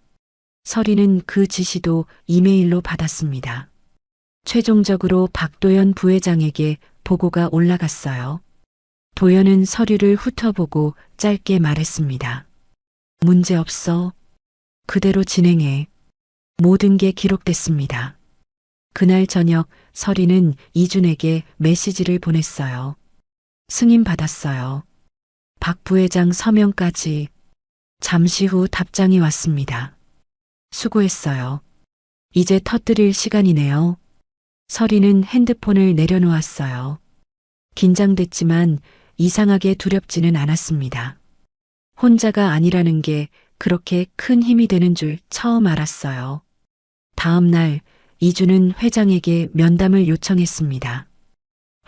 설인은 그 지시도 이메일로 받았습니다. 최종적으로 박도연 부회장에게 보고가 올라갔어요. 도연은 서류를 훑어보고 짧게 말했습니다. 문제 없어. 그대로 진행해. 모든 게 기록됐습니다. 그날 저녁 설인은 이준에게 메시지를 보냈어요. 승인 받았어요. 박 부회장 서명까지. 잠시 후 답장이 왔습니다. 수고했어요. 이제 터뜨릴 시간이네요. 설인은 핸드폰을 내려놓았어요. 긴장됐지만 이상하게 두렵지는 않았습니다. 혼자가 아니라는 게 그렇게 큰 힘이 되는 줄 처음 알았어요. 다음 날 이준은 회장에게 면담을 요청했습니다.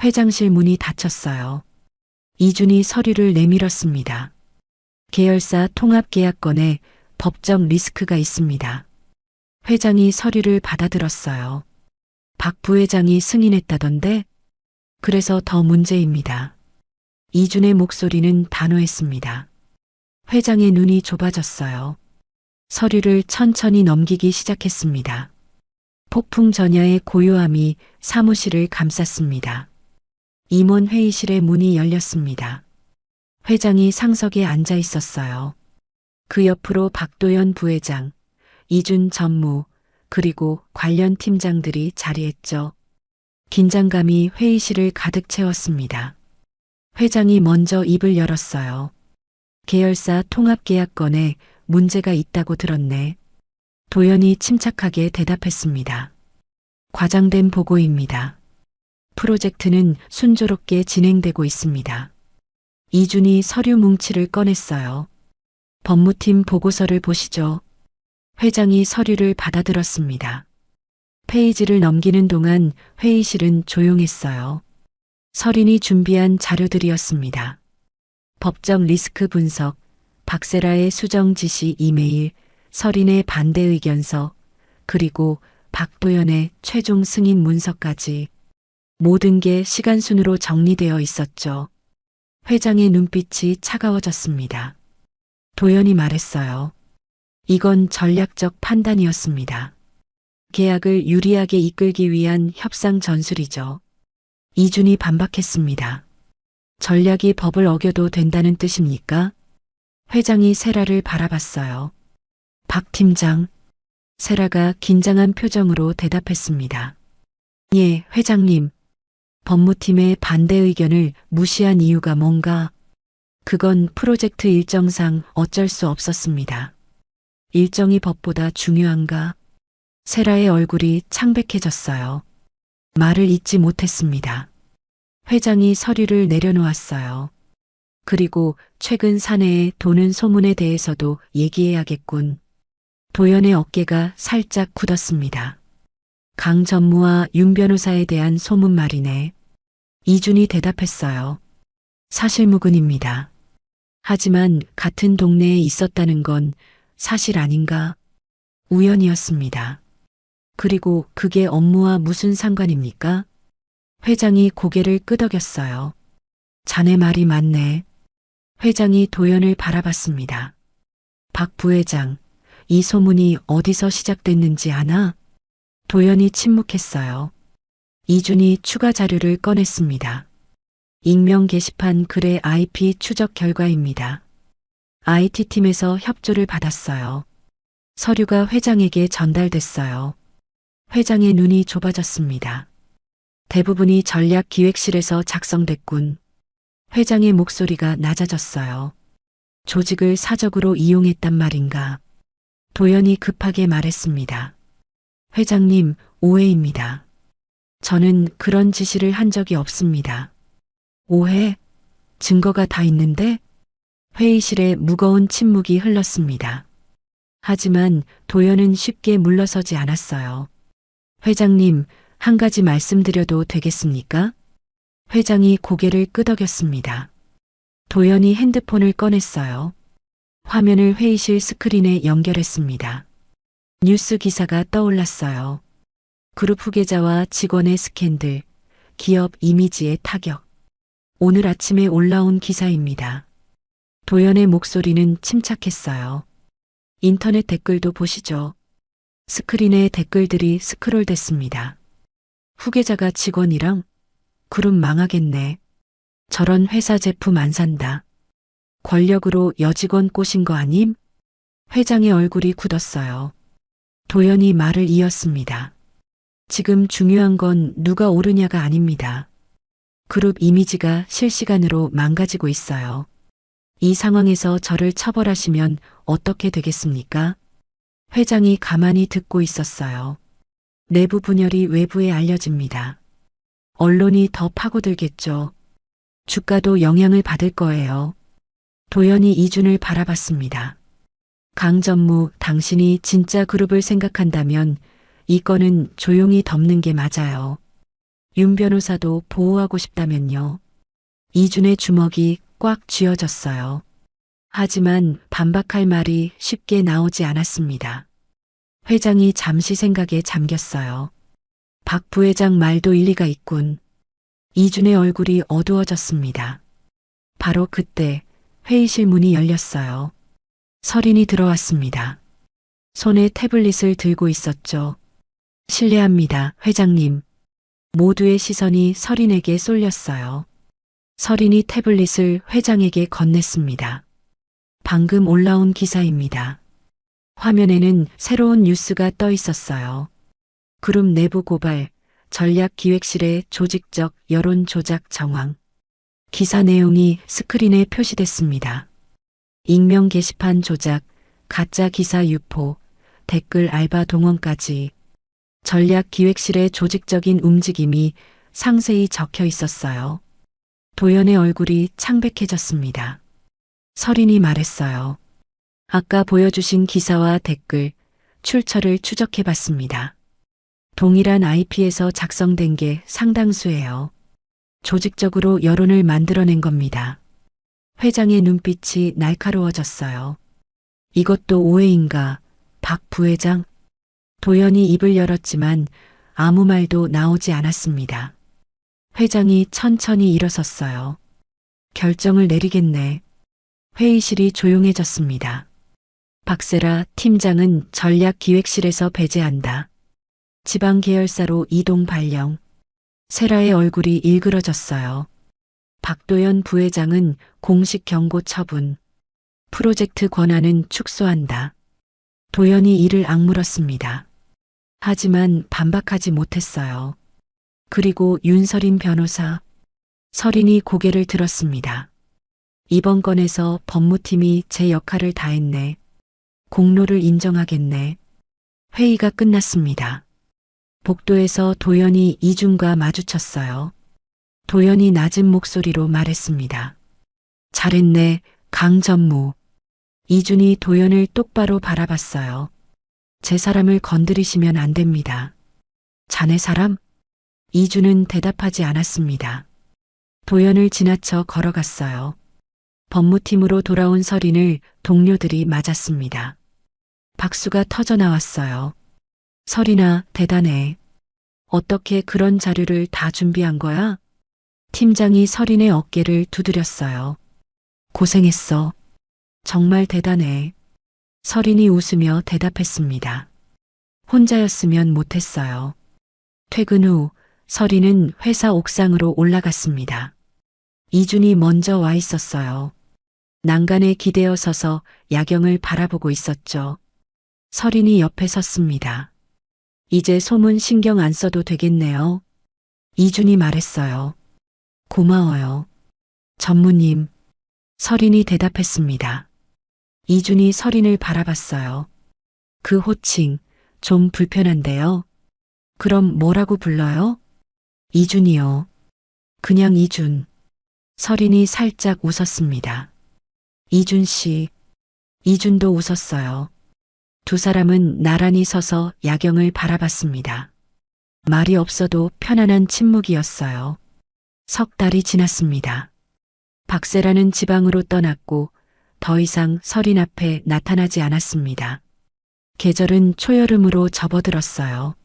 회장실 문이 닫혔어요. 이준이 서류를 내밀었습니다. 계열사 통합계약건에 법적 리스크가 있습니다. 회장이 서류를 받아들었어요. 박 부회장이 승인했다던데? 그래서 더 문제입니다. 이준의 목소리는 단호했습니다. 회장의 눈이 좁아졌어요. 서류를 천천히 넘기기 시작했습니다. 폭풍 전야의 고요함이 사무실을 감쌌습니다. 임원 회의실의 문이 열렸습니다. 회장이 상석에 앉아 있었어요. 그 옆으로 박도연 부회장, 이준 전무, 그리고 관련 팀장들이 자리했죠. 긴장감이 회의실을 가득 채웠습니다. 회장이 먼저 입을 열었어요. 계열사 통합계약건에 문제가 있다고 들었네. 도연이 침착하게 대답했습니다. 과장된 보고입니다. 프로젝트는 순조롭게 진행되고 있습니다. 이준이 서류 뭉치를 꺼냈어요. 법무팀 보고서를 보시죠. 회장이 서류를 받아들었습니다. 페이지를 넘기는 동안 회의실은 조용했어요. 설인이 준비한 자료들이었습니다. 법적 리스크 분석, 박세라의 수정 지시 이메일, 설인의 반대 의견서, 그리고 박도연의 최종 승인 문서까지 모든 게 시간순으로 정리되어 있었죠. 회장의 눈빛이 차가워졌습니다. 도연이 말했어요. 이건 전략적 판단이었습니다. 계약을 유리하게 이끌기 위한 협상 전술이죠. 이준이 반박했습니다. 전략이 법을 어겨도 된다는 뜻입니까? 회장이 세라를 바라봤어요. 박 팀장. 세라가 긴장한 표정으로 대답했습니다. 예, 회장님. 법무팀의 반대 의견을 무시한 이유가 뭔가? 그건 프로젝트 일정상 어쩔 수 없었습니다. 일정이 법보다 중요한가? 세라의 얼굴이 창백해졌어요. 말을 잇지 못했습니다. 회장이 서류를 내려놓았어요. 그리고 최근 사내에 도는 소문에 대해서도 얘기해야겠군. 도연의 어깨가 살짝 굳었습니다. 강 전무와 윤 변호사에 대한 소문 말이네. 이준이 대답했어요. 사실무근입니다. 하지만 같은 동네에 있었다는 건 사실 아닌가? 우연이었습니다. 그리고 그게 업무와 무슨 상관입니까? 회장이 고개를 끄덕였어요. 자네 말이 맞네. 회장이 도연을 바라봤습니다. 박 부회장, 이 소문이 어디서 시작됐는지 아나? 도연이 침묵했어요. 이준이 추가 자료를 꺼냈습니다. 익명 게시판 글의 IP 추적 결과입니다. IT팀에서 협조를 받았어요. 서류가 회장에게 전달됐어요. 회장의 눈이 좁아졌습니다. 대부분이 전략기획실에서 작성됐군. 회장의 목소리가 낮아졌어요. 조직을 사적으로 이용했단 말인가. 도연이 급하게 말했습니다. 회장님, 오해입니다. 저는 그런 지시를 한 적이 없습니다. 오해? 증거가 다 있는데? 회의실에 무거운 침묵이 흘렀습니다. 하지만 도연은 쉽게 물러서지 않았어요. 회장님, 한 가지 말씀드려도 되겠습니까? 회장이 고개를 끄덕였습니다. 도연이 핸드폰을 꺼냈어요. 화면을 회의실 스크린에 연결했습니다. 뉴스 기사가 떠올랐어요. 그룹 후계자와 직원의 스캔들, 기업 이미지의 타격. 오늘 아침에 올라온 기사입니다. 도연의 목소리는 침착했어요. 인터넷 댓글도 보시죠. 스크린에 댓글들이 스크롤됐습니다. 후계자가 직원이랑? 그룹 망하겠네. 저런 회사 제품 안 산다. 권력으로 여직원 꼬신 거 아님? 회장의 얼굴이 굳었어요. 도연이 말을 이었습니다. 지금 중요한 건 누가 옳으냐가 아닙니다. 그룹 이미지가 실시간으로 망가지고 있어요. 이 상황에서 저를 처벌하시면 어떻게 되겠습니까? 회장이 가만히 듣고 있었어요. 내부 분열이 외부에 알려집니다. 언론이 더 파고들겠죠. 주가도 영향을 받을 거예요. 도연이 이준을 바라봤습니다. 강전무, 당신이 진짜 그룹을 생각한다면 이 건은 조용히 덮는 게 맞아요. 윤 변호사도 보호하고 싶다면요. 이준의 주먹이 꽉 쥐어졌어요. 하지만 반박할 말이 쉽게 나오지 않았습니다. 회장이 잠시 생각에 잠겼어요. 박 부회장 말도 일리가 있군. 이준의 얼굴이 어두워졌습니다. 바로 그때 회의실 문이 열렸어요. 설인이 들어왔습니다. 손에 태블릿을 들고 있었죠. 실례합니다, 회장님. 모두의 시선이 설인에게 쏠렸어요. 설인이 태블릿을 회장에게 건넸습니다. 방금 올라온 기사입니다. 화면에는 새로운 뉴스가 떠 있었어요. 그룹 내부 고발, 전략기획실의 조직적 여론 조작 정황. 기사 내용이 스크린에 표시됐습니다. 익명 게시판 조작, 가짜 기사 유포, 댓글 알바 동원까지 전략기획실의 조직적인 움직임이 상세히 적혀 있었어요. 도연의 얼굴이 창백해졌습니다. 설인이 말했어요. 아까 보여주신 기사와 댓글, 출처를 추적해봤습니다. 동일한 IP에서 작성된 게 상당수예요. 조직적으로 여론을 만들어낸 겁니다. 회장의 눈빛이 날카로워졌어요. 이것도 오해인가, 박 부회장? 도연이 입을 열었지만 아무 말도 나오지 않았습니다. 회장이 천천히 일어섰어요. 결정을 내리겠네. 회의실이 조용해졌습니다. 박세라 팀장은 전략기획실에서 배제한다. 지방 계열사로 이동 발령. 세라의 얼굴이 일그러졌어요. 박도연 부회장은 공식 경고 처분. 프로젝트 권한은 축소한다. 도연이 이를 악물었습니다. 하지만 반박하지 못했어요. 그리고 윤설인 변호사. 설인이 고개를 들었습니다. 이번 건에서 법무팀이 제 역할을 다했네. 공로를 인정하겠네. 회의가 끝났습니다. 복도에서 도연이 이준과 마주쳤어요. 도연이 낮은 목소리로 말했습니다. 잘했네, 강전무. 이준이 도연을 똑바로 바라봤어요. 제 사람을 건드리시면 안 됩니다. 자네 사람? 이준은 대답하지 않았습니다. 도연을 지나쳐 걸어갔어요. 법무팀으로 돌아온 설인을 동료들이 맞았습니다. 박수가 터져 나왔어요. 설인아, 대단해. 어떻게 그런 자료를 다 준비한 거야? 팀장이 설인의 어깨를 두드렸어요. 고생했어. 정말 대단해. 설인이 웃으며 대답했습니다. 혼자였으면 못했어요. 퇴근 후 설이는 회사 옥상으로 올라갔습니다. 이준이 먼저 와 있었어요. 난간에 기대어 서서 야경을 바라보고 있었죠. 설인이 옆에 섰습니다. 이제 소문 신경 안 써도 되겠네요. 이준이 말했어요. 고마워요. 전무님. 설인이 대답했습니다. 이준이 설인을 바라봤어요. 그 호칭 좀 불편한데요. 그럼 뭐라고 불러요? 이준이요. 그냥 이준. 설인이 살짝 웃었습니다. 이준 씨. 이준도 웃었어요. 두 사람은 나란히 서서 야경을 바라봤습니다. 말이 없어도 편안한 침묵이었어요. 석 달이 지났습니다. 박세라는 지방으로 떠났고 더 이상 설인 앞에 나타나지 않았습니다. 계절은 초여름으로 접어들었어요.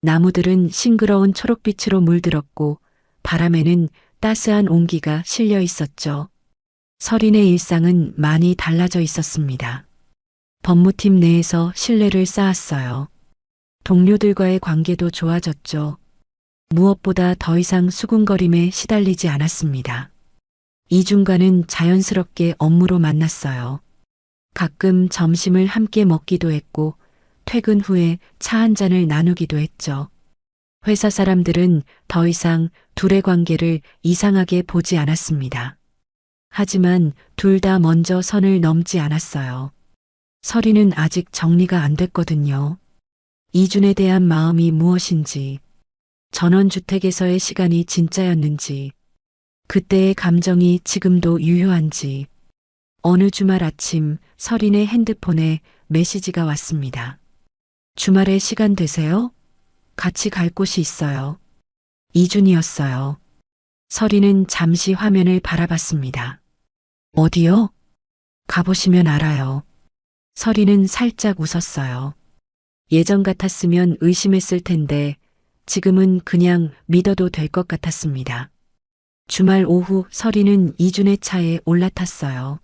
나무들은 싱그러운 초록빛으로 물들었고 바람에는 따스한 온기가 실려 있었죠. 설인의 일상은 많이 달라져 있었습니다. 법무팀 내에서 신뢰를 쌓았어요. 동료들과의 관계도 좋아졌죠. 무엇보다 더 이상 수군거림에 시달리지 않았습니다. 이준과는 자연스럽게 업무로 만났어요. 가끔 점심을 함께 먹기도 했고 퇴근 후에 차 한 잔을 나누기도 했죠. 회사 사람들은 더 이상 둘의 관계를 이상하게 보지 않았습니다. 하지만 둘 다 먼저 선을 넘지 않았어요. 설이는 아직 정리가 안 됐거든요. 이준에 대한 마음이 무엇인지, 전원주택에서의 시간이 진짜였는지, 그때의 감정이 지금도 유효한지. 어느 주말 아침 설인의 핸드폰에 메시지가 왔습니다. 주말에 시간 되세요? 같이 갈 곳이 있어요. 이준이었어요. 설인은 잠시 화면을 바라봤습니다. 어디요? 가보시면 알아요. 설인은 살짝 웃었어요. 예전 같았으면 의심했을 텐데 지금은 그냥 믿어도 될 것 같았습니다. 주말 오후 설인은 이준의 차에 올라탔어요.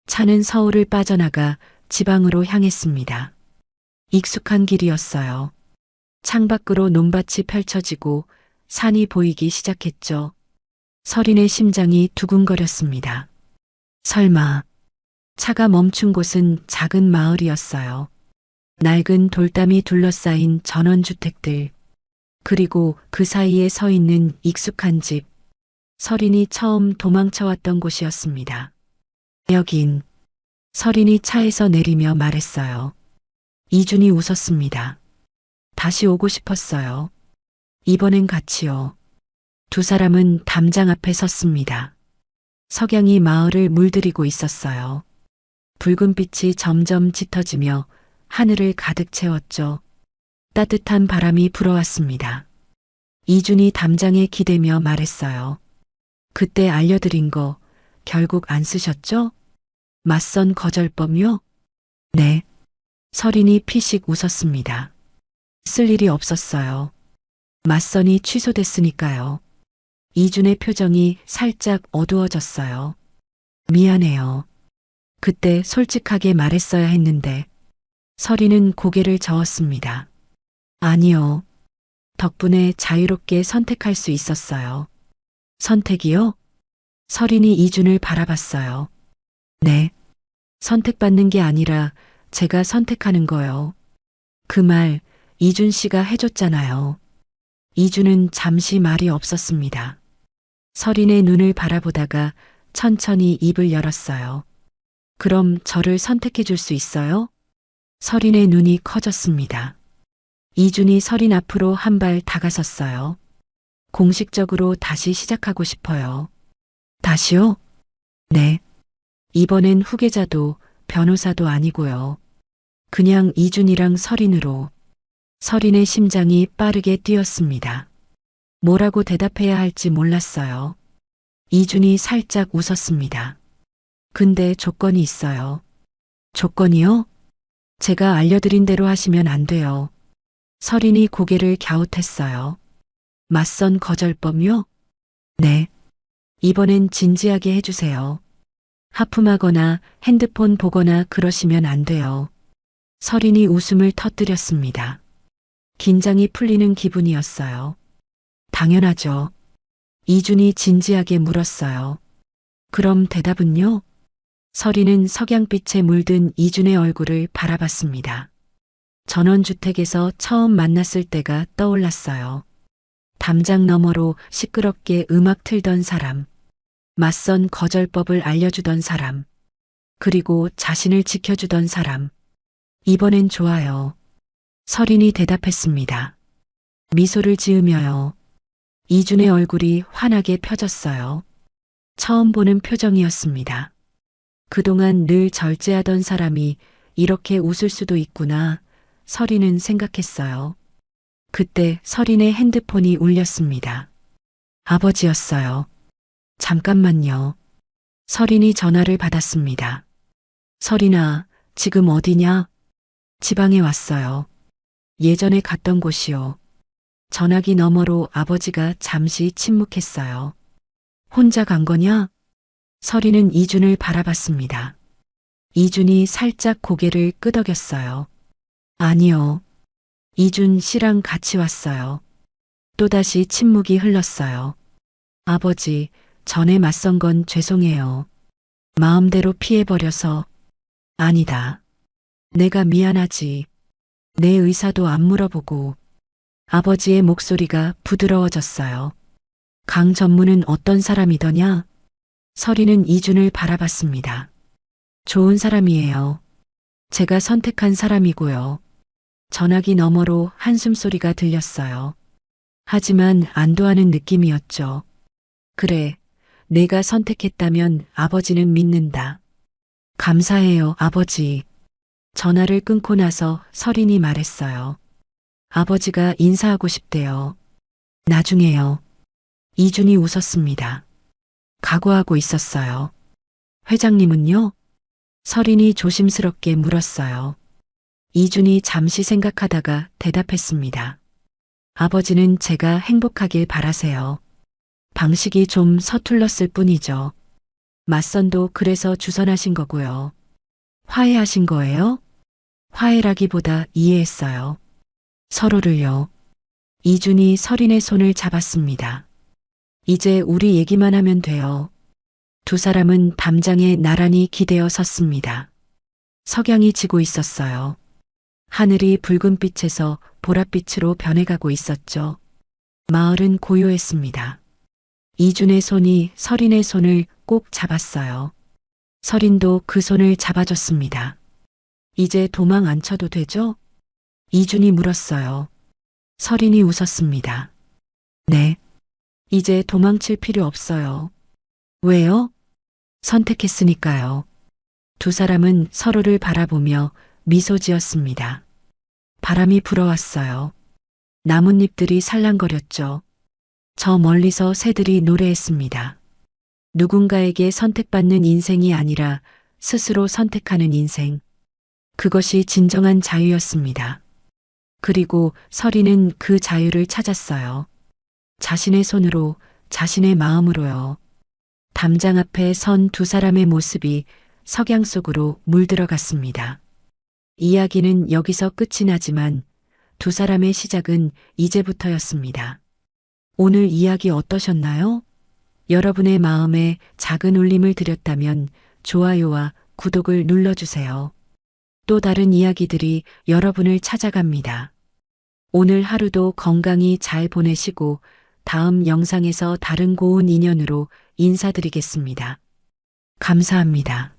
차는 서울을 빠져나가 지방으로 향했습니다. 익숙한 길이었어요. 창밖으로 논밭이 펼쳐지고 산이 보이기 시작했죠. 설인의 심장이 두근거렸습니다. 설마. 차가 멈춘 곳은 작은 마을이었어요. 낡은 돌담이 둘러싸인 전원주택들, 그리고 그 사이에 서 있는 익숙한 집. 설인이 처음 도망쳐왔던 곳이었습니다. 여긴. 설인이 차에서 내리며 말했어요. 이준이 웃었습니다. 다시 오고 싶었어요. 이번엔 같이요. 두 사람은 담장 앞에 섰습니다. 석양이 마을을 물들이고 있었어요. 붉은 빛이 점점 짙어지며 하늘을 가득 채웠죠. 따뜻한 바람이 불어왔습니다. 이준이 담장에 기대며 말했어요. 그때 알려드린 거 결국 안 쓰셨죠? 맞선 거절법요? 네. 설인이 피식 웃었습니다. 쓸 일이 없었어요. 맞선이 취소됐으니까요. 이준의 표정이 살짝 어두워졌어요. 미안해요. 그때 솔직하게 말했어야 했는데. 설인은 고개를 저었습니다. 아니요. 덕분에 자유롭게 선택할 수 있었어요. 선택이요? 설인이 이준을 바라봤어요. 네. 선택받는 게 아니라 제가 선택하는 거요. 그 말 이준 씨가 해줬잖아요. 이준은 잠시 말이 없었습니다. 설인의 눈을 바라보다가 천천히 입을 열었어요. 그럼 저를 선택해 줄 수 있어요? 설인의 눈이 커졌습니다. 이준이 설인 앞으로 한 발 다가섰어요. 공식적으로 다시 시작하고 싶어요. 다시요? 네. 이번엔 후계자도 변호사도 아니고요. 그냥 이준이랑 설인으로. 설인의 심장이 빠르게 뛰었습니다. 뭐라고 대답해야 할지 몰랐어요. 이준이 살짝 웃었습니다. 근데 조건이 있어요. 조건이요? 제가 알려드린 대로 하시면 안 돼요. 설인이 고개를 갸웃했어요. 맞선 거절법요? 네. 이번엔 진지하게 해주세요. 하품하거나 핸드폰 보거나 그러시면 안 돼요. 설인이 웃음을 터뜨렸습니다. 긴장이 풀리는 기분이었어요. 당연하죠. 이준이 진지하게 물었어요. 그럼 대답은요? 서리는 석양빛에 물든 이준의 얼굴을 바라봤습니다. 전원주택에서 처음 만났을 때가 떠올랐어요. 담장 너머로 시끄럽게 음악 틀던 사람, 맞선 거절법을 알려주던 사람, 그리고 자신을 지켜주던 사람. 이번엔 좋아요. 서린이 대답했습니다. 미소를 지으며요. 이준의 얼굴이 환하게 펴졌어요. 처음 보는 표정이었습니다. 그동안 늘 절제하던 사람이 이렇게 웃을 수도 있구나, 서린은 생각했어요. 그때 서린의 핸드폰이 울렸습니다. 아버지였어요. 잠깐만요. 서린이 전화를 받았습니다. 서린아, 지금 어디냐? 지방에 왔어요. 예전에 갔던 곳이요. 전화기 너머로 아버지가 잠시 침묵했어요. 혼자 간 거냐? 서린은 이준을 바라봤습니다. 이준이 살짝 고개를 끄덕였어요. 아니요. 이준 씨랑 같이 왔어요. 또다시 침묵이 흘렀어요. 아버지, 전에 맞선 건 죄송해요. 마음대로 피해버려서. 아니다. 내가 미안하지. 내 의사도 안 물어보고. 아버지의 목소리가 부드러워졌어요. 강 전무는 어떤 사람이더냐? 서리는 이준을 바라봤습니다. 좋은 사람이에요. 제가 선택한 사람이고요. 전화기 너머로 한숨소리가 들렸어요. 하지만 안도하는 느낌이었죠. 그래, 내가 선택했다면 아버지는 믿는다. 감사해요, 아버지. 전화를 끊고 나서 서린이 말했어요. 아버지가 인사하고 싶대요. 나중에요. 이준이 웃었습니다. 각오하고 있었어요. 회장님은요? 서린이 조심스럽게 물었어요. 이준이 잠시 생각하다가 대답했습니다. 아버지는 제가 행복하길 바라세요. 방식이 좀 서툴렀을 뿐이죠. 맞선도 그래서 주선하신 거고요. 화해하신 거예요? 화해라기보다 이해했어요. 서로를요. 이준이 서린의 손을 잡았습니다. 이제 우리 얘기만 하면 돼요. 두 사람은 담장에 나란히 기대어 섰습니다. 석양이 지고 있었어요. 하늘이 붉은 빛에서 보랏빛으로 변해가고 있었죠. 마을은 고요했습니다. 이준의 손이 서린의 손을 꼭 잡았어요. 서린도 그 손을 잡아줬습니다. 이제 도망 안 쳐도 되죠? 이준이 물었어요. 서린이 웃었습니다. 네. 이제 도망칠 필요 없어요. 왜요? 선택했으니까요. 두 사람은 서로를 바라보며 미소 지었습니다. 바람이 불어왔어요. 나뭇잎들이 살랑거렸죠. 저 멀리서 새들이 노래했습니다. 누군가에게 선택받는 인생이 아니라 스스로 선택하는 인생. 그것이 진정한 자유였습니다. 그리고 서리는 그 자유를 찾았어요. 자신의 손으로, 자신의 마음으로요. 담장 앞에 선 두 사람의 모습이 석양 속으로 물들어갔습니다. 이야기는 여기서 끝이 나지만 두 사람의 시작은 이제부터였습니다. 오늘 이야기 어떠셨나요? 여러분의 마음에 작은 울림을 드렸다면 좋아요와 구독을 눌러주세요. 또 다른 이야기들이 여러분을 찾아갑니다. 오늘 하루도 건강히 잘 보내시고 다음 영상에서 다른 고운 인연으로 인사드리겠습니다. 감사합니다.